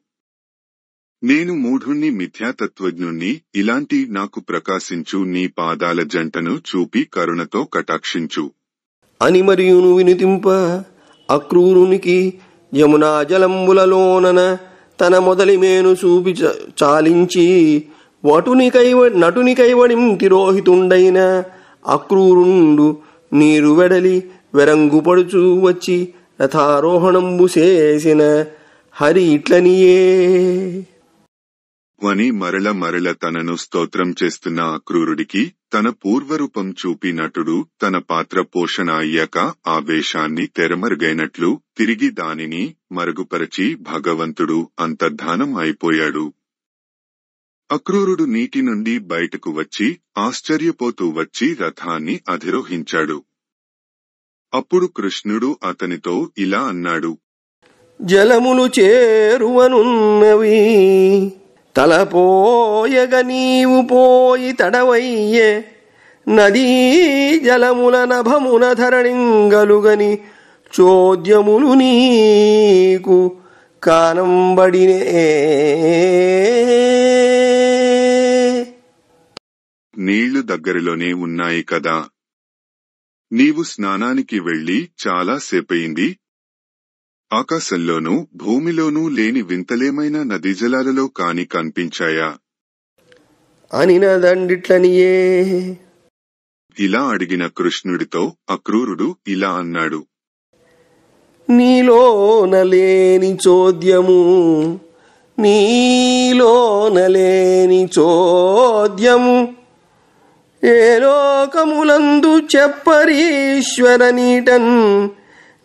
నేను మూఢుణ్ణి, మిథ్యాతత్వజ్ఞుణ్ణి. ఇలాంటి నాకు ప్రకాశించు నీ పాదాల జంటను చూపి కరుణతో కటాక్షించు అని మరియును వినుతింప అక్రూరునికి యమునా జలంబులలోనన తన మొదలిమేను చూపి చాలించి నటుని కైవడిం తిరోహితుండైన అక్రూరుండు నీరు వెడలి వెరంగుపడుచు వచ్చి రథారోహణంబు చేసిన హరి ఇట్లనియే అని మరల తనను స్తోత్రం చేస్తున్న అక్రూరుడికి తన పూర్వరూపం చూపి నటుడు తన పాత్ర పోషణ అయ్యాక ఆ వేషాన్ని తెరమరుగైనట్లు తిరిగి దానిని మరుగుపరచి భగవంతుడు అంతర్ధానం అయిపోయాడు. అక్రూరుడు నీటి నుండి బయటకు వచ్చి ఆశ్చర్యపోతూ వచ్చి రథాన్ని అధిరోహించాడు. అప్పుడు కృష్ణుడు అతనితో ఇలా అన్నాడు. జలములు చేరువనున్నవి, తలపోయగ నీవు పోయి తడవయ్యే, నదీ జలముల నభమున ధరణింగలుగని చోద్యములు నీకు కానంబడినే. నీళ్లు దగ్గరలోనే ఉన్నాయి కదా. నీవు స్నానానికి వెళ్లి చాలా సేపయింది. ఆకాశంలోనూ భూమిలోనూ లేని వింతలేమైనా నదీజలాలలో కాని కనిపించాయా అని నదండిట్లనియే. ఇలా అడిగిన కృష్ణుడితో అక్రూరుడు ఇలా అన్నాడు. నీలోనలేని చోద్యము, నీలోనలేని చోద్యము ఏ లోకములందు చెప్పరీశ్వర నీటన్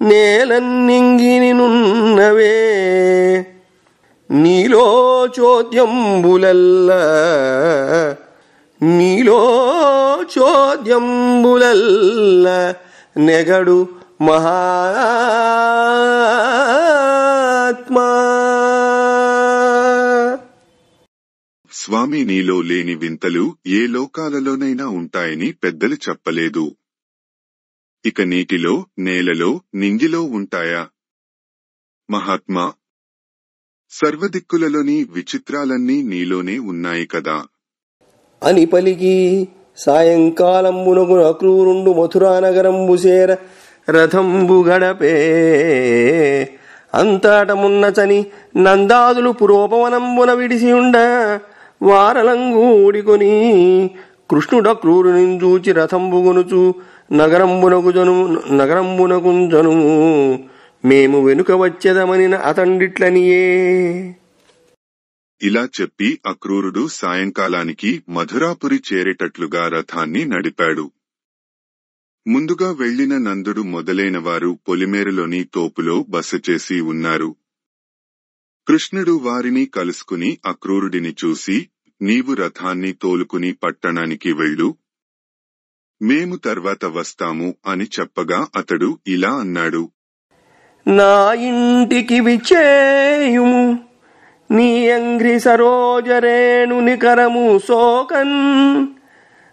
నేలన్నింగిని నున్నవే. నీలో చోద్యంబులల్ల నెగడు మహాత్మా. స్వామి, నీలో లేని వింతలు ఏ లోకాలలోనైనా ఉంటాయని పెద్దలు చెప్పలేదు. ఇక నీటిలో, నేలలో, నింగిలో ఉంటాయా? మహాత్మా, సర్వదిక్కులలోని విచిత్రాలన్నీ నీలోనే ఉన్నాయి కదా అని పలికి సాయంకాలంబునకు అక్రూరుండు మథురానగరంబు చేర రథంబు గడపే. అంతటమున్నచని నందాదులు పురోపవనంబున విడిసియుండ వారలంగూడికొని కృష్ణుడక్రూరుని చూచి రథంబుగొనుచు నగరంబునకు జనుము మేము వెనుక వచ్చేదమనిన అతండిట్లనియే. ఇలా చెప్పి అక్రూరుడు సాయంకాలానికి మధురాపురి చేరేటట్లుగా రథాన్ని నడిపాడు. ముందుగా వెళ్లిన నందుడు మొదలైనవారు పొలిమేరలోని తోపులో బస చేసి ఉన్నారు. కృష్ణుడు వారిని కలుసుకుని అక్రూరుడిని చూసి, నీవు రథాన్ని తోలుకుని పట్టణానికి వెళ్ళు, మేము తర్వాత వస్తాము అని చెప్పగా అతడు ఇలా అన్నాడు. నా ఇంటికి విచేయుము, నీ అంగ్రి సరోజరేణు నికరము సోకన్,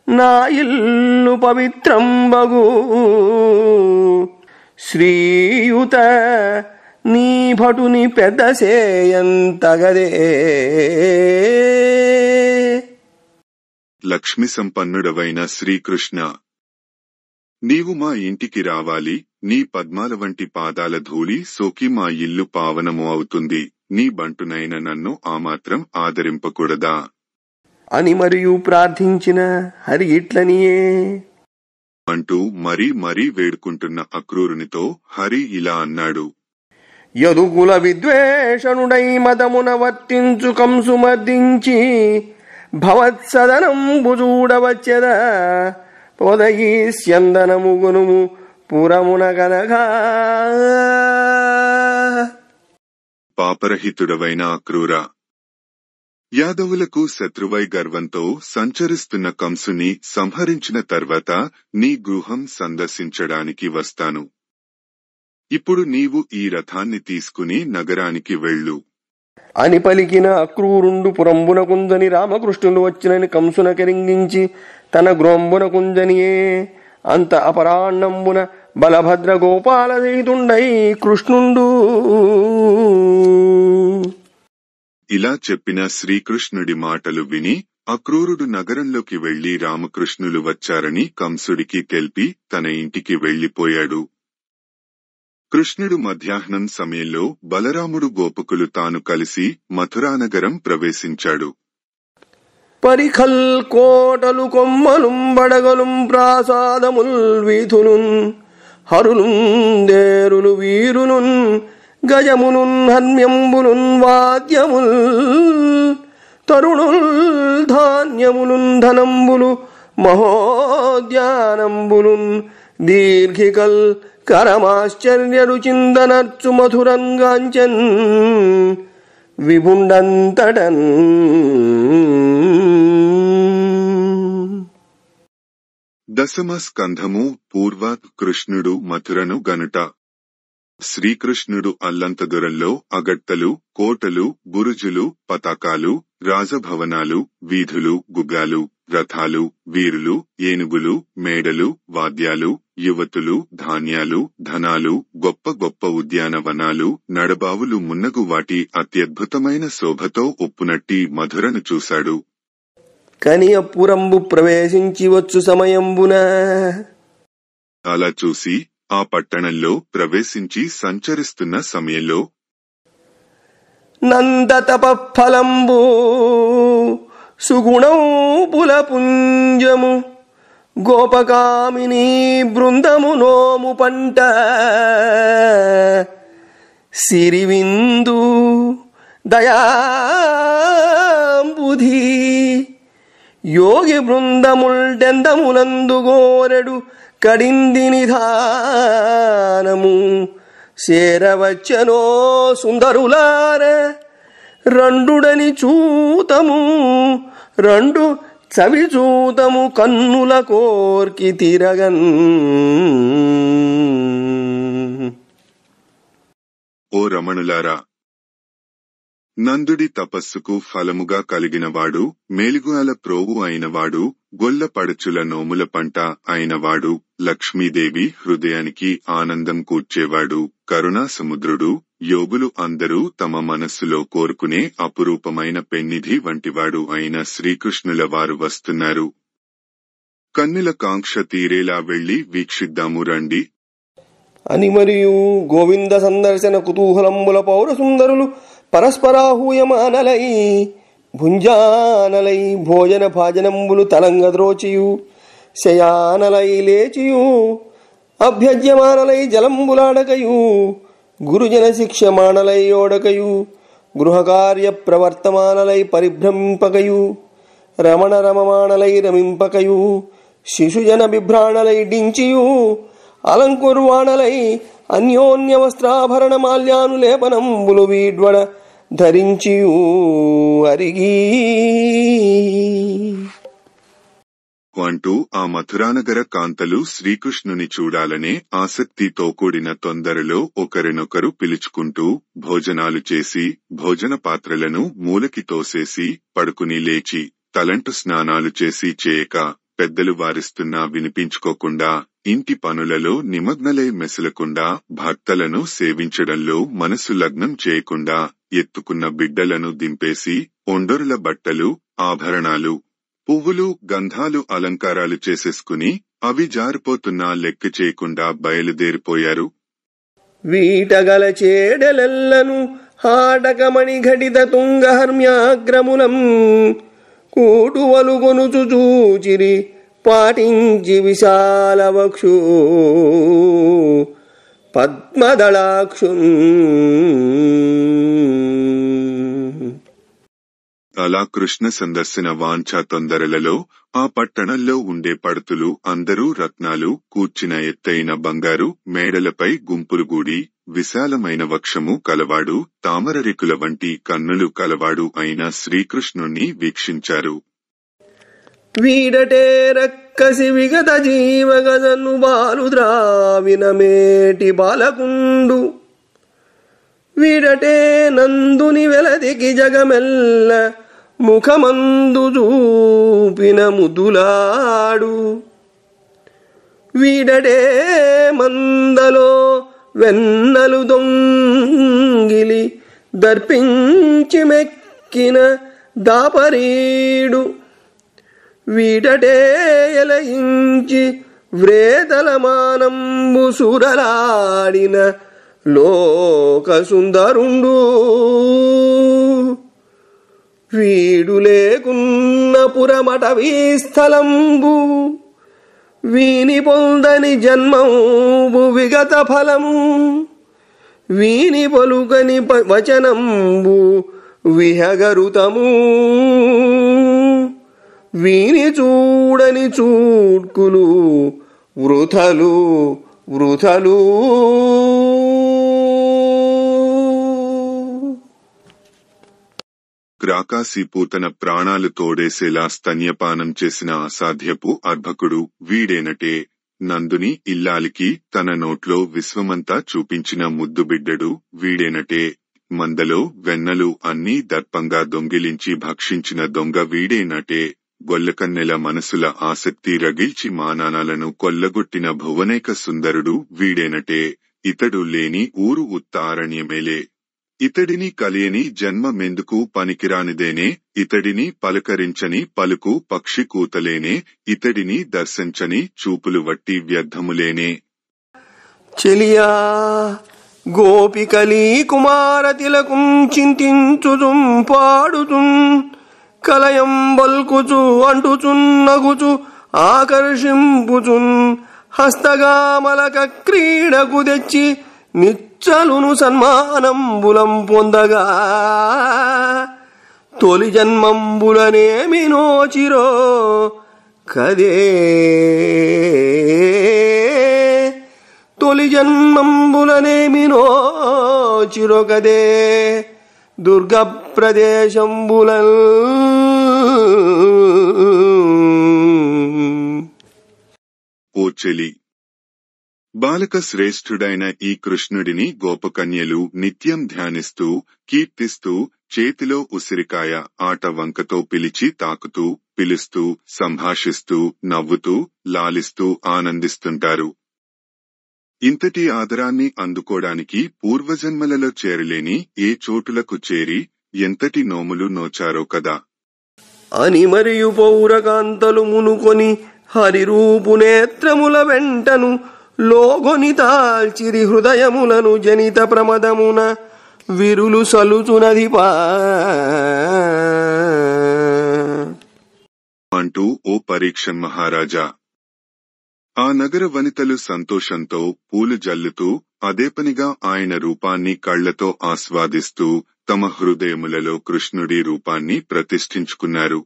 నా ఇల్లు పవిత్రంబగు శ్రీయుత నీ భటుని పెద్ద సేయంతగదే. లక్ష్మి సంపన్నుడవైన శ్రీకృష్ణ, నీవు మా ఇంటికి రావాలి. నీ పద్మాల వంటి పాదాల ధూళి సోకి మా ఇల్లు పావనము అవుతుంది. నీ బంటునైన నన్ను ఆ మాత్రం ఆదరింపకూడదా అని మరియు ప్రార్థించిన హరి ఇట్లనియే అంటూ మరీ వేడుకుంటున్న అక్రూరునితో హరి ఇలా అన్నాడు. యదుకుల విద్వేషణుడై మదమున వర్తించు కంసు మర్దించి భవత్సదనంబు చూడవచ్చెద పొదయి స్యందనము గునుము పురమున గనగా. పాపరహితుడవైన అక్రూర, యాదవులకు శత్రువై గర్వంతో సంచరిస్తున్న కంసుని సంహరించిన తర్వాత నీ గృహం సందర్శించడానికి వస్తాను. ఇప్పుడు నీవు ఈ రథాన్ని తీసుకుని నగరానికి వెళ్ళు అని పలికిన అక్రూరుండు పురంబునకుంజని రామకృష్ణులు వచ్చినని కంసున కెరింగించి తన గ్రోంబునకుంజనియే. అంత అపరాహ్నంబున బలభద్ర గోపాల సహితుండై కృష్ణుండు. ఇలా చెప్పిన శ్రీకృష్ణుడి మాటలు విని అక్రూరుడు నగరంలోకి వెళ్లి రామకృష్ణులు వచ్చారని కంసుడికి తెలిపి తన ఇంటికి వెళ్లిపోయాడు. కృష్ణుడు మధ్యాహ్నం సమయంలో బలరాముడు గోపకులు తాను కలిసి మథురానగరం ప్రవేశించాడు. పరిఖల్ కోటలు కొమ్మలుం బడగలుం ప్రాసాదముల్ వీధులున్ హరులుం దేరులు వీరులున్ గజములున్ హన్యంబులున్ వాద్యముల్ తరుణుల్ ధాన్యములున్ ధనంబులు మహోద్యానంబులున్ దీర్ఘికల్ కరమాశ్చర్య రుచిందనర్చు మధురంగాంచన్ విభుండంతటన్. దశమ స్కంధము పూర్వ కృష్ణుడు మథురను గనుట. శ్రీకృష్ణుడు అల్లంత దూరంలో అగడ్తలు, కోటలు, బురుజులు, పతాకాలు, రాజభవనాలు, వీధులు, గుగ్గాలు, రథాలు, వీరులు, ఏనుగులు, మేడలు, వాద్యాలు, యువతులు, ధాన్యాలు, ధనాలు, గొప్ప గొప్ప ఉద్యానవనాలు, నడబావులు మున్నగు వాటి అత్యద్భుతమైన శోభతో ఒప్పునట్టి మధురను చూశాడు. కనియపురంబు ప్రవేశించి వచ్చు సమయంబున అలా చూసి ఆ పట్టణంలో ప్రవేశించి సంచరిస్తున్న సమయంలో నందతపఫలంబు సుగుణౌపుల పుంజము గోపకామిని బృందము నోము పంట సిరివిందు దయాంబుధి యోగి బృందముల్డెందములందు గోరెడు కడింది నిధానము చేరవచ్చనో సుందరులార రెండుడని చూతము రెండు చవి చూతము కన్నుల కోర్కి తిరగన్. ఓ రమణులారా, నందుడి తపస్సుకు ఫలముగా కలిగినవాడు, మేలుగాల ప్రోవు అయినవాడు, గొల్ల పడచుల నోముల పంట అయినవాడు, లక్ష్మీదేవి హృదయానికి ఆనందం కూర్చేవాడు, కరుణా సముద్రుడు, యోగులు అందరూ తమ మనస్సులో కోరుకునే అపురూపమైన పెన్నిధి వంటివాడు అయిన శ్రీకృష్ణుల వారు వస్తున్నారు. కన్నుల కాంక్ష తీరేలా వెళ్లి వీక్షిద్దాము రండి అని మరియు గోవింద సందర్శన కుతూహలంబుల పౌర సుందరులు పరస్పరాహూయమానలై భుంజానలై భోజన భాజనంబులు తలంగద్రోచియు శయానలై లేచియు అభ్యజ్యమానలై జలంబులాడకయు గురుజన శిక్షమానలై ఓడకయు గృహకార్య ప్రవర్తమానలై పరిభ్రమింపకయు రమణ రమమానలై రమింపకయు శిశుజన బిభ్రాణలై డించియు అలంకుర్వాణలై అన్యోన్య వస్త్రాభరణ మాల్యానులేపనంబులు వీడ్వడ ధరించియు అరిగి అంటూ ఆ మథురానగర కాంతలు శ్రీకృష్ణుని చూడాలనే ఆసక్తితో కూడిన తొందరలో ఒకరినొకరు పిలుచుకుంటూ భోజనాలు చేసి భోజన పాత్రలను మూలకి తోసేసి పడుకుని లేచి తలంటు స్నానాలు చేసి చేయక పెద్దలు వారిస్తున్నా వినిపించుకోకుండా ఇంటి పనులలో నిమగ్నలై మెసలకుండా భక్తలను సేవించడంలో మనసు లగ్నం చేయకుండా ఎత్తుకున్న బిడ్డలను దింపేసి ఒండొరుల బట్టలు ఆభరణాలు పువ్వులు గంధాలు అలంకారాలు చేసేసుకుని అవి జారిపోతున్నా లెక్క చేయకుండా బయలుదేరిపోయారు. వీటగల చేడలెల్లను హాటకమణి ఘటిత తుంగహర్మ్యాగ్రములం కూటువలుగొనుచు చూచిరి పాటించి విశాల వక్షు పద్మదళాక్షు. అలా కృష్ణ సందర్శన వాంఛా తొందరలలో ఆ పట్టణంలో ఉండే పడుతులు అందరూ రత్నాలు కూర్చిన ఎత్తైన బంగారు మేడలపై గుంపులుగూడి విశాలమైన వక్షము కలవాడు తామరరికుల వంటి కన్నులు కలవాడు అయిన శ్రీకృష్ణుణ్ణి వీక్షించారు. వీడటే రక్కసి విగత జీవగజను బాలు ద్రావిన మేటి బాలకుండు వీడటే నందుని వెలదికి జగమెల్ల ముఖమందు చూపిన ముదులాడు వీడటే మందలో వెన్నలు దొంగిలి దర్పించి మెక్కిన దాపరీడు వీడటే ఎలయించి వ్రేతలమానంబు సురలాడిన లోక సుందరుండు వీడు లేకున్న పురమటవీ స్థలంబు వీని పొందని జన్మంబు విగత ఫలము వీని పలుకని వచనంబు విహగరుతము వీని చూడని చూడ్కులు వృథలు వృథలు. గ్రాకాశీపూతన ప్రాణాలు తోడేసేలా స్తన్యపానం చేసిన అసాధ్యపు అర్భకుడు వీడేనటే నందుని ఇల్లాలికి తన నోట్లో విశ్వమంతా చూపించిన ముద్దుబిడ్డడు వీడేనటే మందలో వెన్నలు అన్నీ దర్పంగా దొంగిలించి భక్షించిన దొంగ వీడేనటే గొల్లకన్నెల మనసుల ఆసక్తి రగిల్చి మానానాలను కొల్లగొట్టిన భువనేక సుందరుడు వీడేనటే ఇతడు లేని ఊరు ఉత్త అరణ్యమేలే ఇతడిని కలియని జన్మ మెందుకు పనికిరానిదేనే ఇతడిని పలకరించని పలుకు పక్షి కూతలేనే ఇతడిని దర్శించని చూపులు వట్టి వ్యర్థములేనే. చెలియా గోపికలీ కుమారతిలకుం చింతించుచుం పాడుచుం కలయం బల్కుచు అంటుచున్ నగుచు ఆకర్షింపుచున్ హస్తగామలక క్రీడకు తెచ్చి నిచ్చలును సన్మానంబులం పొందగా తొలి జన్మంబులనేమి నోచిరో కదే తొలి జన్మంబులనేమి నోచిరో కదే దుర్గ ప్రదేశంబులన్ ఓ చెలి, బాలక శ్రేష్ఠుడైన ఈ కృష్ణుడిని గోపకన్యలు నిత్యం ధ్యానిస్తూ, కీర్తిస్తూ, చేతిలో ఉసిరికాయ ఆట వంకతో పిలిచి తాకుతూ, పిలుస్తూ, సంభాషిస్తూ, నవ్వుతూ, లాలిస్తూ ఆనందిస్తుంటారు. ఇంతటి ఆదరాన్ని అందుకోడానికి పూర్వజన్మలలో చేరలేని ఏ చోటులకు చేరి ఎంతటి నోములు నోచారో కదా అని మరియు పౌరకాంతలు మునుకొని హరిరూపు నేత్రముల వెంటను లోగొని తాల్చిరి హృదయములను జనిత ప్రమదమున విరులు సలుచునదిపా అంటూ ఓ పరీక్షన్ మహారాజా, ఆ నగర వనితలు సంతోషంతో పూలు జల్లుతూ అదేపనిగా ఆయన రూపాన్ని కళ్లతో ఆస్వాదిస్తూ తమ హృదయములలో కృష్ణుడి రూపాన్ని ప్రతిష్ఠించుకున్నారు.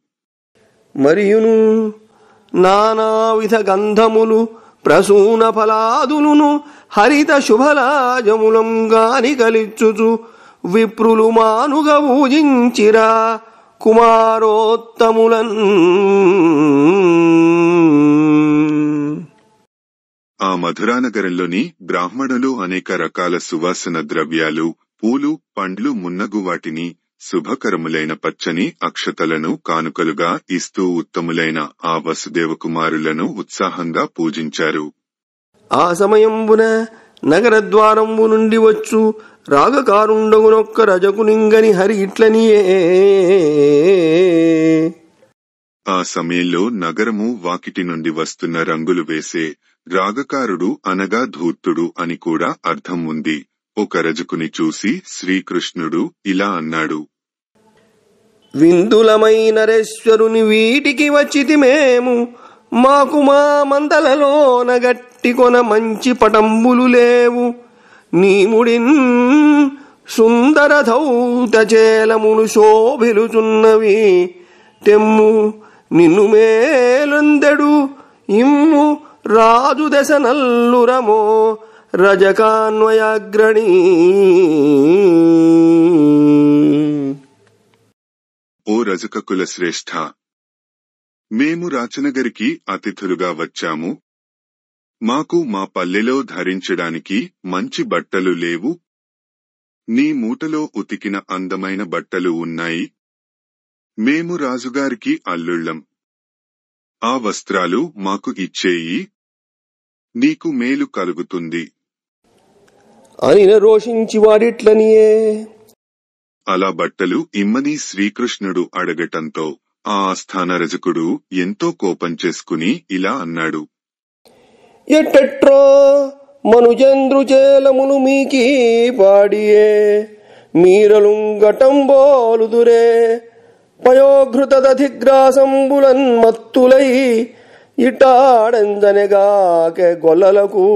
మరియును నానావిధ గంధములు ప్రసూన ఫలాదులును హరిత శుభలాజములం గాని కలిచ్చుచు విప్రులు మానుగా పూజించిరా కుమారోత్తములన్. ఆ మధురానగరంలోని బ్రాహ్మణులు అనేక రకాల సువాసన ద్రవ్యాలు, పూలు, పండ్లు మున్నగు వాటిని, శుభకరములైన పచ్చని అక్షతలను కానుకలుగా ఇస్తూ ఉత్తములైన ఆ వసుదేవ కుమారులను ఉత్సాహంగా పూజించారు. ఆ సమయంబున నగరద్వారంబు నుండి వచ్చు రాగకారుండగునొక్క రజకునింగని హరి ఇట్లనియే. ఆ సమయంలో నగరము వాకిటి నుండి వస్తున్న రంగులు వేసే రాగకారుడు అనగా ధూర్తుడు అని కూడా అర్థం ఉంది. ఒక రజకుని చూసి శ్రీకృష్ణుడు ఇలా అన్నాడు: విందులమై నరేశ్వరుని వీటికి వచ్చితి మేము, మాకు మా మందలలోన గట్టి కొన మంచి పటంబులు లేవు. నీముడిన్ సుందర ధౌత చేలములు శోభిలుచున్నవి, తెమ్ము నిన్ను మేలందెడు ఇమ్ము రాజు దశ నల్లురమో రజకాన్వయాగ్రణి. ఓ రజక కుల శ్రేష్ఠ, మేము రాచనగరికి అతిథులుగా వచ్చాము. మాకు మా పల్లెలో ధరించడానికి మంచి బట్టలు లేవు. నీ మూటలో ఉతికిన అందమైన బట్టలు ఉన్నాయి. మేము రాజుగారికి అల్లుళ్ళం. ఆ వస్త్రాలు మాకు ఇచ్చేయి, నీకు మేలు కలుగుతుంది అని రోషించి వాడిట్లనియే. అలా బట్టలు ఇమ్మని శ్రీకృష్ణుడు అడగటంతో ఆ ఆస్థాన రజకుడు ఎంతో కోపం చేసుకుని ఇలా అన్నాడు: ఎట్టెట్రో మనుజంద్రు చేలములు మీకీ పాడియే, మీరలుంగటంబోలుదురే పయోఘృతదధిగ్రాసంబులన్ మత్తులై ఇటాడంజనెగాకె గొల్లలకు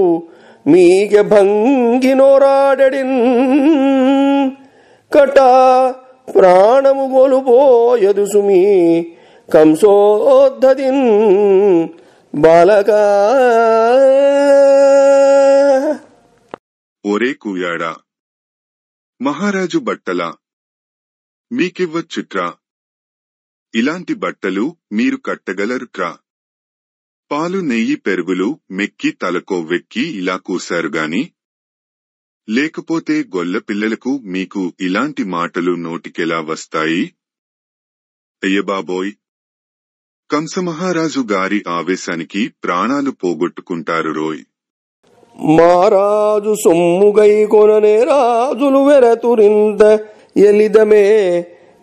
మీకె భంగినోరాడెడిన్. కటా ప్రాణము గొలుపోయదు సుమీ కంసోద్ధతిన్ బాలకా. ఒరే కూయాడా, మహారాజు బట్టలా మీకివ్వచ్చుట్రా? ఇలాంటి బట్టలు మీరు కట్టగలరుట్రా? పాలు, నెయ్యి, పెరుగులు మెక్కి తలకో వెక్కి ఇలా కూశారుగాని, లేకపోతే గొల్ల పిల్లలకు మీకు ఇలాంటి మాటలు నోటికెలా వస్తాయి? అయ్యబాబోయ్, కంసమహారాజు గారి ఆవేశానికి ప్రాణాలు పోగొట్టుకుంటారు రోయ్. మారాజు సొమ్ముగై కొననే రాజులు వెరతురింద ఎలిదమే,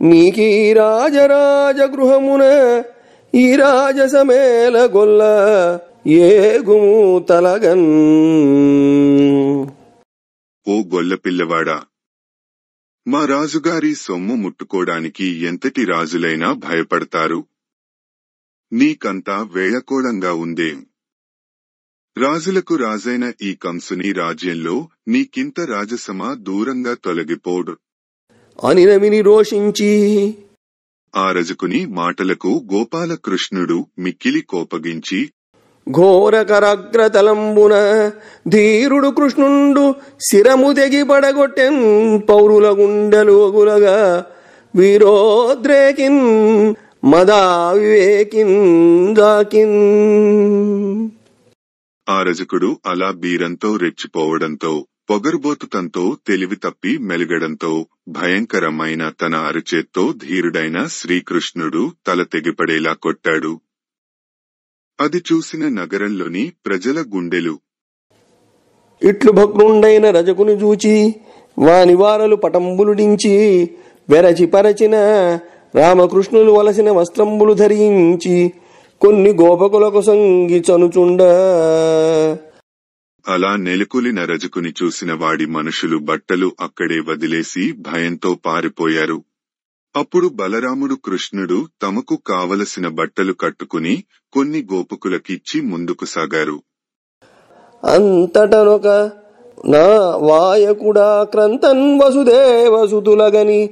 నీకీ రాజరాజ గృహమున ఈ రాజసమేల గొల్ల ఏగుము తలగన్. ఓ గొల్ల పిల్లవాడా, మా రాజుగారి సొమ్ము ముట్టుకోడానికి ఎంతటి రాజులైనా భయపడతారు. నీకంతా వేళకోళంగా ఉందేం? రాజులకు రాజైన ఈ కంసుని రాజ్యంలో నీకింత రాజసమా దూరంగా తొలగిపోడు అని నమిని రోషించి. ఆ రజకుని మాటలకు గోపాలకృష్ణుడు మిక్కిలి కోపగించి, ఘోరకరగ్రతలంబున ధీరుడు కృష్ణుండు శిరము తెగి పడగొట్టెన్ పౌరుల గుండెలు ఒగులగా వీరోద్రేకిన్ మదా వివేకిన్ దాకిన్. ఆ రజకుడు అలా బీరంతో రెచ్చిపోవడంతో, పొగరుబోతుతంతో తెలివి తప్పి మెలిగడంతో భయంకరమైన తన అరచేత్తో ధీరుడైన శ్రీకృష్ణుడు తల తెగిపడేలా కొట్టాడు. అది చూసిన నగరంలోని ప్రజల గుండెలు ఇట్లు భగ్నుండైన రజకుని చూచి వాని వారలు పటంబులుడించి వెరచిపరచిన రామకృష్ణులు వలసిన వస్త్రంబులు ధరించి కొన్ని గోపకులకు సంగి చనుచుండ. అలా నెలకొలిన రజకుని చూసిన వాడి మనుషులు బట్టలు అక్కడే వదిలేసి భయంతో పారిపోయారు. అప్పుడు బలరాముడు కృష్ణుడు తమకు కావలసిన బట్టలు కట్టుకుని కొన్ని గోపకులకిచ్చి ముందుకు సాగారు. అంతటనొక నా వాయకుడా క్రంతన్ వసుదేవసుతులగని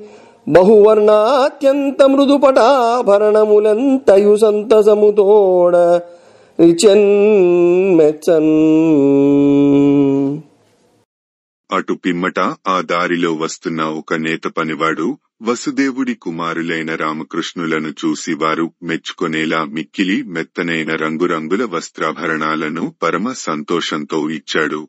బహువర్ణాత్యంత మృదుపటాభరణములంతయు సంతసముతోడ రిచెన్ మెచ్చన్. అటు పిమ్మట ఆ దారిలో వస్తున్న ఒక నేత పనివాడు వసుదేవుడి కుమారులైన రామకృష్ణులను చూసి వారు మెచ్చుకొనేలా మిక్కిలి మెత్తనైన రంగురంగుల వస్త్రాభరణాలను పరమ సంతోషంతో ఇచ్చాడు.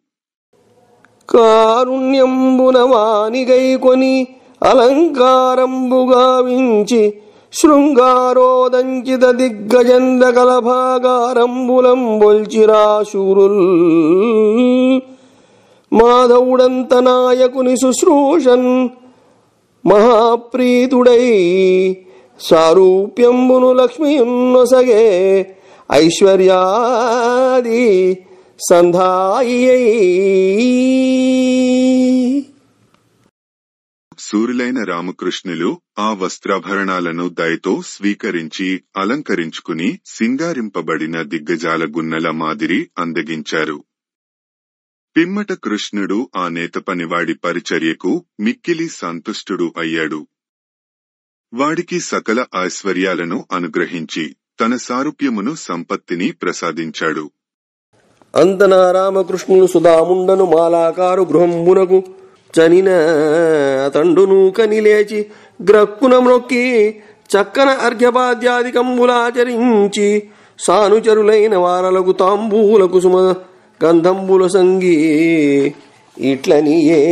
కారుణ్యంబున వానిగైకొని అలంకారంబుగా వించి శృంగారోదంచిత దిగ్గజంద కలభాగారంబులంబొల్చిరాశూరుల్ మాధవుడంత నాయకుని శుశ్రూషన్ మహాప్రీతుడై సారూప్యంబును లక్ష్మియున్నొసగే ఐశ్వర్యాది సంధాయి. సూరులైన రామకృష్ణులు ఆ వస్త్రాభరణాలను దయతో స్వీకరించి అలంకరించుకుని సింగారింపబడిన దిగ్గజాల గున్నల మాదిరి అందగించారు. పిమ్మట కృష్ణుడు ఆ నేత పనివాడి పరిచర్యకు మిక్కిలి సంతుష్టుడు అయ్యాడు. వాడికి సకల ఐశ్వర్యాలను అనుగ్రహించి తన సారూప్యమును సంపత్తిని ప్రసాదించాడు. అంతన రామకృష్ణులు సుధాముండను మాలాకారు గృహంబునకు చనిన తండును కనిలేచి గ్రక్కున మ్రొక్కి చక్కన అర్ఘ్యపాద్యాదికంబులాచరించి సానుచరులైన వారలకు తాంబూలకు సుమ గంధంబుల సంగి ఇట్లనియే.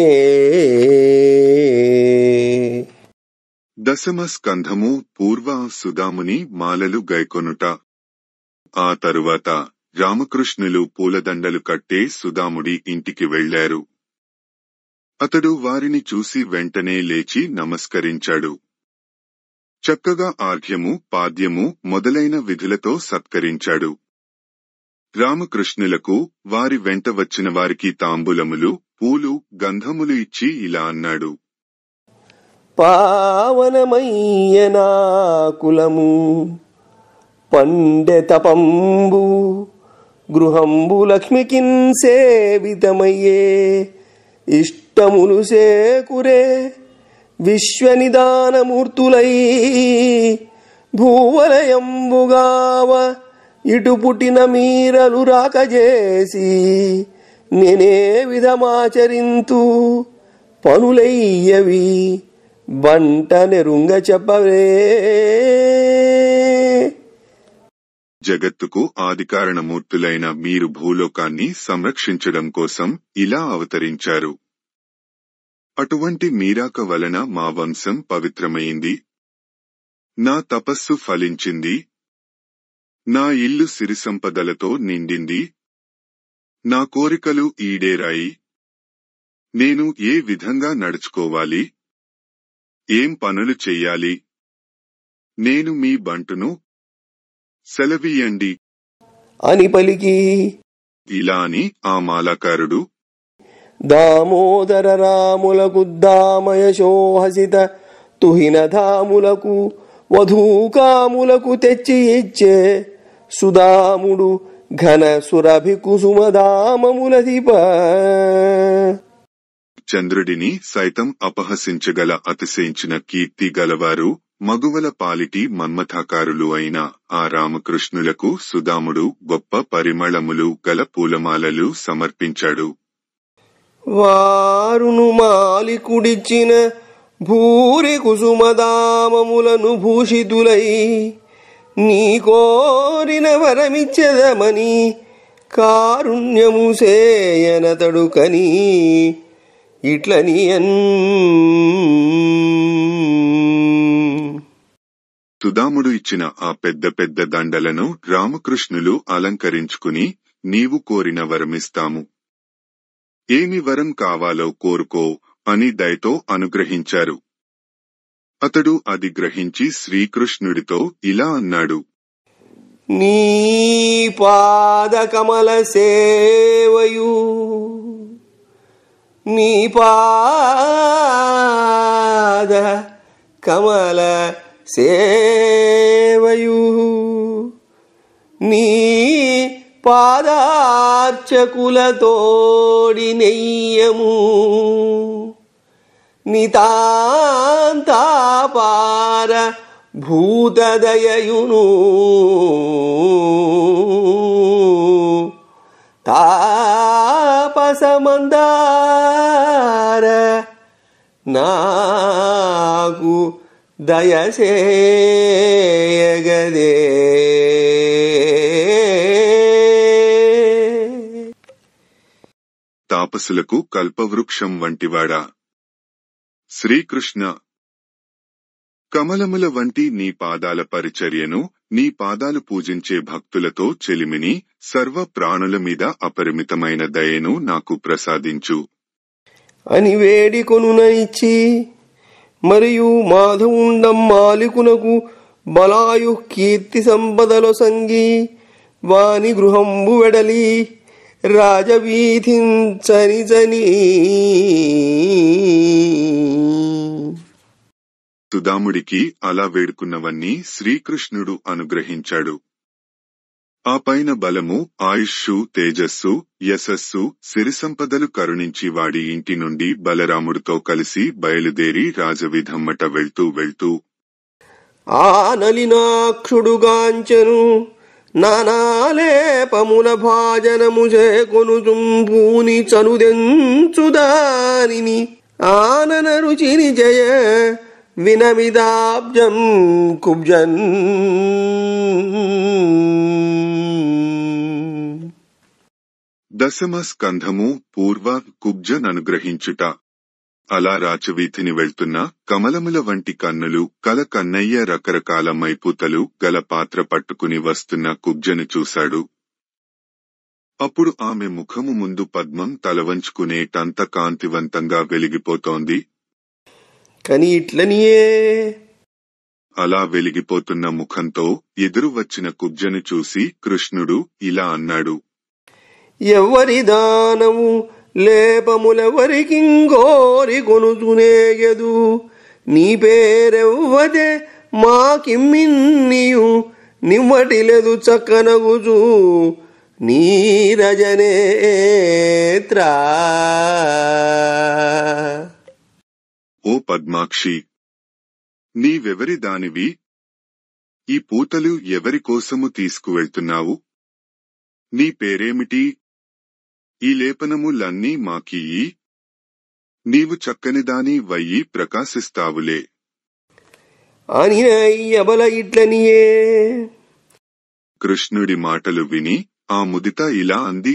దశమ స్కంధము పూర్వ సుధాముని మాలలు గైకొనుట. ఆ తరువాత రామకృష్ణులు పూలదండలు కట్టే సుధాముడి ఇంటికి వెళ్లారు. అతడు వారిని చూసి వెంటనే లేచి నమస్కరించాడు. చక్కగా ఆర్ఘ్యము పాద్యము మొదలైన విధులతో సత్కరించాడు. రామకృష్ణులకు వారి వెంట వచ్చిన వారికి తాంబూలములు పూలు గంధములు ఇచ్చి ఇలా అన్నాడు. పావనమయ్యనా కులము పండె తపంబు గృహంబు లక్ష్మికిన్ సేవితమయ్యే ఇష్టములు సేకురే విశ్వనిదానమూర్తులై భూవలయంబుగావ ఇటు పుట్టిన మీరలు రాకజేసి నేనే విధమాచరింతు పనులయ్యవి బంట నెరుంగ చెప్పవే. జగత్తుకు ఆదికారణమూర్తులైన మీరు భూలోకాన్ని సంరక్షించడం కోసం ఇలా అవతరించారు. అటువంటి మీరాక వలన మా వంశం పవిత్రమైంది. నా తపస్సు ఫలించింది. నా ఇల్లు సిరిసంపదలతో నిండింది. నా కోరికలు ఈడేరాయి. నేను ఏ విధంగా నడుచుకోవాలి, ఏం పనులు చెయ్యాలి, నేను మీ బంటును, సెలవీయండి అని పలికి ఇలా అని ఆ మాలాకారుడు దామోదర రాములకు దామయశోహసిత తుహిన ధాములకు వధూకాములకు తెచ్చి ఇచ్చే సుదాముడు ఘన సురభి కుసుమదామములధిప. చంద్రుడిని సైతం అపహసించగల అతిశయించిన కీర్తి గలవారు మగువల పాలిటి మన్మథాకారులు అయిన ఆ రామకృష్ణులకు సుదాముడు గొప్ప పరిమళములు గల పూలమాలలు సమర్పించాడు. వారును మాలికుడిచ్చిన భూరి కుసుమదామములను భూషితులై నీ కోరిన వరమిచ్చెదమని కారుణ్యము సేయనతడు కని ఇట్లనియన్. సుదాముడు ఇచ్చిన ఆ పెద్ద పెద్ద దండలను రామకృష్ణులు అలంకరించుకుని నీవు కోరిన వరమిస్తాము, ఏమి వరం కావాలో కోరుకో అని దయతో అనుగ్రహించారు. అతడు అది గ్రహించి శ్రీకృష్ణుడితో ఇలా అన్నాడు, నీ పాద కమల సేవయు నీ పాద కమల సేవయు నీ పాదార్చకులతోడి నెయ్యము నితాంతాపార భూతదయయును తాపసమందార నాకు దయసేయగదే. తాపసులకు కల్పవృక్షం వంటివాడా శ్రీకృష్ణ, కమలముల వంటి నీ పాదాల పరిచర్యను, నీ పాదాలు పూజించే భక్తులతో చెలిమిని, సర్వ ప్రాణుల మీద అపరిమితమైన దయను నాకు ప్రసాదించు అని వేడికొనుననిచ్చి మరియు మాధవుండం మాలికునకు బలాయు కీర్తి సంపదలో సంగి వాని గృహంబు వెడలి రాజవీధించనిచని. సుదాముడికి అలా వేడుకున్నవన్నీ శ్రీకృష్ణుడు అనుగ్రహించాడు. ఆ పైన బలము, ఆయుష్షు, తేజస్సు, యశస్సు, సిరిసంపదలు కరుణించి వాడి ఇంటి నుండి బలరాముడితో కలిసి బయలుదేరి రాజవీధమ్మట వెళ్తూ వెళ్తూ ఆ నలినాక్షుడుగాంచెను నానాలేపముల భాజనము చేకొనుచుంపూని చనుదెంచుదానిని ఆనన రుచిని జయ వినమిదాబ్జం కుబ్జన్. దశమ స్కంధము పూర్వ కుబ్జన్ అనుగ్రహించుట. అలా రాచవీధిని వెళ్తున్న కమలముల వంటి కన్నులు కల కన్నయ్య రకరకాల మైపూతలు గల పాత్ర పట్టుకుని వస్తున్న కుబ్జను చూశాడు. అప్పుడు ఆమె ముఖము ముందు పద్మం తలవంచుకునేటంత కాంతివంతంగా వెలిగిపోతోంది. కని ఇట్లనియే అలా వెలిగిపోతున్న ముఖంతో ఎదురు వచ్చిన కుబ్జను చూసి కృష్ణుడు ఇలా అన్నాడు, ఎవరి దానము లేపములెవరికింగోరి కొనుచునేయదు నీ పేరెవ్వదే మాకిమ్మిన్నియు నిమ్మటిలేదు చక్కనగుచు నీరజనేత్రా. ఓ పద్మాక్షి, నీవెవరి దానివి? ఈ పూతలు ఎవరి కోసము తీసుకువెళ్తున్నావు? నీ పేరేమిటి? ఈ లేపనములన్నీ మాకియ్యి, నీవు చక్కనిదాని వయ్యి ప్రకాశిస్తావులే అని అబల ఇట్లనియే. కృష్ణుడి మాటలు విని ఆ ముదిత ఇలా అంది,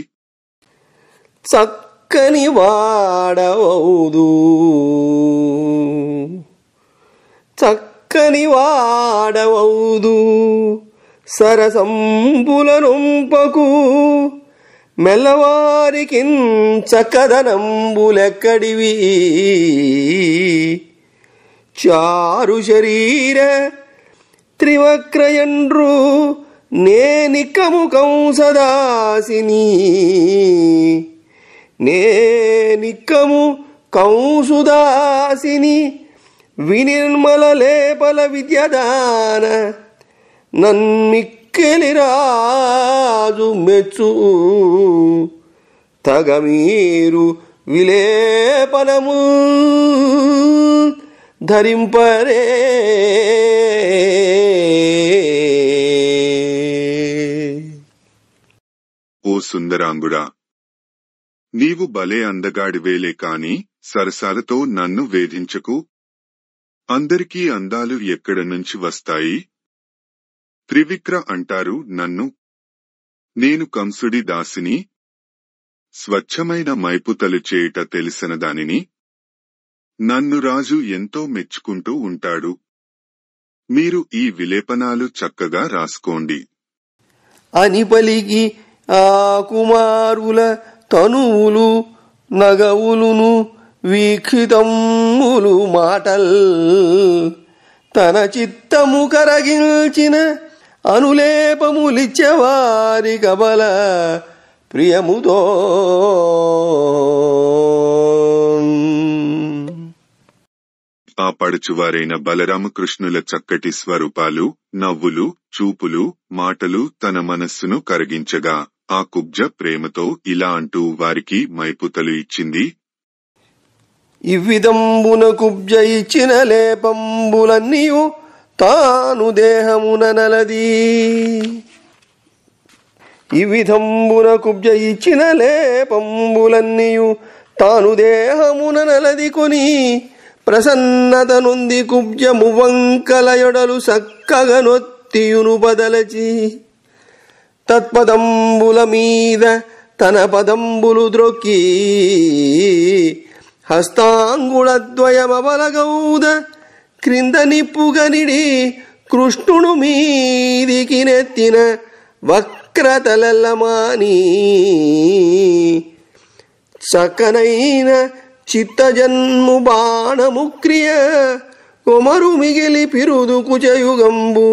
చక్కని వాడవౌదు చక్కని వాడవౌదు సరసంబుల నొంపకు మెల్లవారికిన్ చక్కదనంబులెక్కడివి చారు శరీర త్రివక్రయండ్రు నేనిక్కము కంసదాసిని నేనిక్కము కంసుదాసిని వినిర్మల లేపల విద్యదాన నన్మిక్కెలి రాజు మెచ్చు తగమీరు విలేపనము ధరింపరే. ఓ సుందరాంగుడా, నీవు భలే అందగాడివేలే కాని సరసాలతో నన్ను వేధించకు. అందరికీ అందాలు ఎక్కడ నుంచి వస్తాయి? త్రివిక్ర అంటారు నన్ను. నేను కంసుడి దాసిని, స్వచ్ఛమైన మైపుతలు చేయుట తెలిసిన దానిని. నన్ను రాజు ఎంతో మెచ్చుకుంటూ ఉంటాడు. మీరు ఈ విలేపనాలు చక్కగా రాసుకోండి అని పలికి ఆ కుమారుల తనువులు నగవులును వీక్షితములు మాటల్ తన చిత్తము కరగిల్చిన అనులేపములిచ్చేవారి కబల ప్రియముతో. ఆ పడుచువారైన బలరామకృష్ణుల చక్కటి స్వరూపాలు, నవ్వులు, చూపులు, మాటలు తన మనస్సును కరిగించగా ఆ కుబ్జ ప్రేమతో ఇలా అంటూ వారికి మైపుతలు ఇచ్చింది. ఇవ్విదంబున కుబ్జ ఇచ్చిన లేపంబులన్నీయు తాను దేహమున నలది. ఇవిధంబున కుబ్జ ఇచ్చిన లేపంబులన్నీయు తాను దేహమున నలది కొని ప్రసన్నత నొంది కుబ్జము వంకలయొడలు సక్కగా నొత్తియును బదలచి తత్పదంబుల మీద తన పదంబులు ద్రొక్కి హస్తాంగుళద్వయమబలగౌద క్రింద నిప్పుగనిడి కృష్ణుడు మీదికి నెత్తిన వక్రతలెల్లమాని చక్కనైన చిత్తజన్ము బాణముక్రియ కొమరు మిగిలి పిరుదు కుచయుగంబు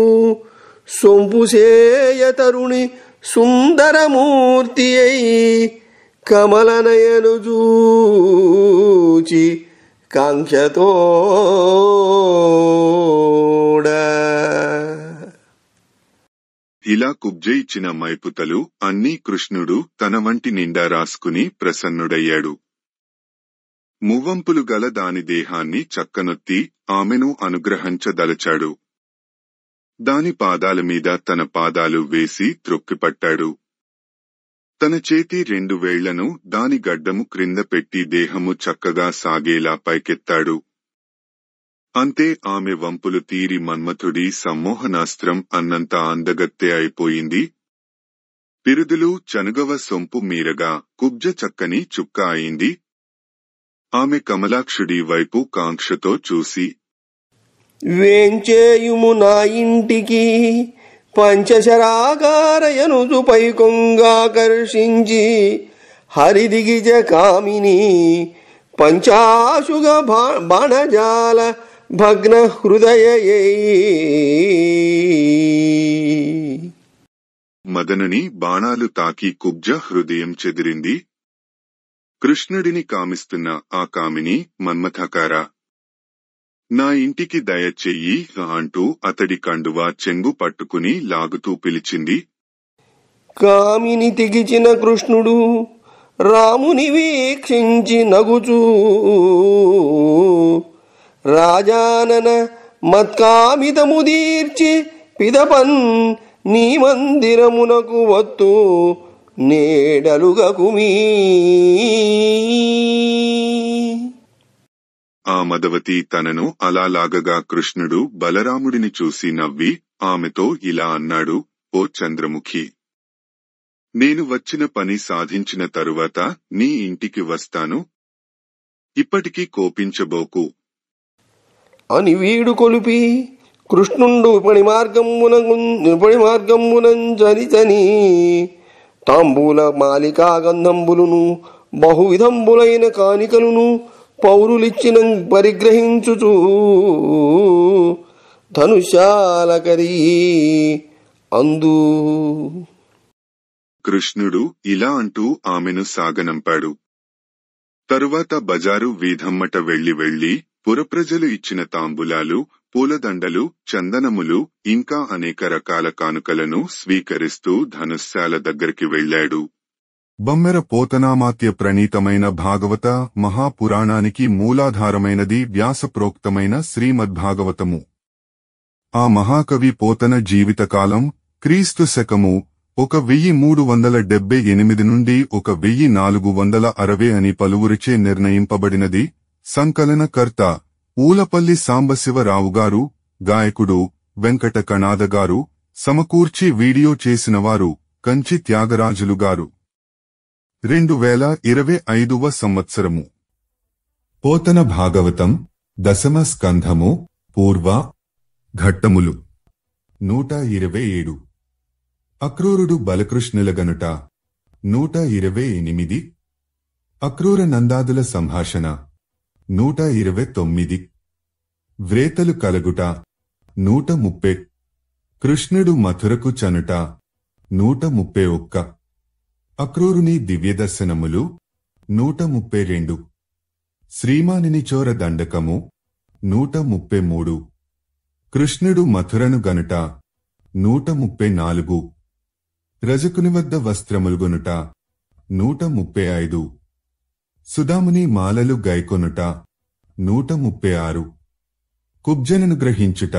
సొంపుసేయ తరుణి సుందరమూర్తి అయి కమలనయను చూచి కాంక్షతోడా. ఇలా కుబ్జ ఇచ్చిన మైపుతలు అన్నీ కృష్ణుడు తన వంటి నిండా రాసుకుని ప్రసన్నుడయ్యాడు. మువ్వంపులు గల దాని దేహాన్ని చక్కనొత్తి ఆమెను అనుగ్రహించదలచాడు. దాని పాదాల మీద తన పాదాలు వేసి త్రొక్కిపట్టాడు. తన చేతి 2 వేళ్లను దాని గడ్డము క్రింద పెట్టి దేహము చక్కగా సాగేలా పైకెత్తాడు. అంతే ఆమె వంపులు తీరి మన్మథుడి సమ్మోహనాస్త్రం అన్నంత అందగత్తె అయిపోయింది. పిరుదులు చనుగవ సొంపు మీరగా కుబ్జ చక్కని చుక్క అయింది. ఆమె కమలాక్షుడి వైపు కాంక్షతో చూసి, వేంచేయుము నా ఇంటికి పంచశరాకారయనుజు పైకొంగాకర్షించి హరిదిగిజ కామిని పంచాశుగ బాణజాల భగ్న హృదయ. మదనుని బాణాలు తాకి కుబ్జ హృదయం చెదిరింది. కృష్ణుడిని కామిస్తున్న ఆ కామిని మన్మథకారా, నా ఇంటికి దయచెయ్యి అంటూ అతడి కండువా చెంగు పట్టుకుని లాగుతూ పిలిచింది. కామిని తెగిచిన కృష్ణుడు రాముని వీక్షించి నగుచూ రాజానన మత్కామితము దీర్చి పిదపన్ నీ మందిరమునకు వత్తు నేడలుగకుమీ. ఆ మదవతి తనను అలా లాగగా కృష్ణుడు బలరాముడిని చూసి నవ్వి ఆమెతో ఇలా అన్నాడు, ఓ చంద్రముఖి, నేను వచ్చిన పని సాధించిన తరువాత నీ ఇంటికి వస్తాను. ఇప్పటికీ కోపించబోకు అని వీడు కొలిపి కృష్ణుండు పడి మార్గమునంచని తాంబూల మాలికా గంధంబులును బహువిధంబులైన కానికలును పౌరులిచ్చిన పరిగ్రహించుచు ధనుశాలకరీ అందు. కృష్ణుడు ఇలా అంటూ ఆమెను సాగనంపాడు. తరువాత బజారు వీధమ్మట వెళ్లి పురప్రజలు ఇచ్చిన తాంబూలాలు, పూలదండలు, చందనములు ఇంకా అనేక రకాల కానుకలను స్వీకరిస్తూ ధనుశ్శాల దగ్గరికి వెళ్లాడు. బమ్మెర పోతనామాత్య ప్రణీతమైన భాగవత మహాపురాణానికి మూలాధారమైనది వ్యాసప్రోక్తమైన శ్రీమద్భాగవతము. ఆ మహాకవి పోతన జీవితకాలం క్రీస్తు శకము 1378 నుండి 1460 అని పలువురిచే నిర్ణయింపబడినది. సంకలనకర్త ఊలపల్లి సాంబశివరావుగారు, గాయకుడు వెంకట కణాదగారు, సమకూర్చి వీడియో చేసినవారు కంచి త్యాగరాజులుగారు. 2025వ సంవత్సరము. పోతన భాగవతం దశమ స్కంధము పూర్వ ఘట్టములు 127. అక్రూరుడు బలకృష్ణులగనుట 128. అక్రూర నందాదుల సంభాషణ 129. వ్రేతలు కలగుట 130. కృష్ణుడు మథురకు చనుట 131. అక్రూరుని దివ్యదర్శనములు 132. శ్రీమానిని చోర దండకము 133. కృష్ణుడు మథురను గనుట 134. రజకుని వద్ద వస్త్రములుగొనుట 135. సుదాముని మాలలు గైకొనుట 136. కుబ్జనను గ్రహించుట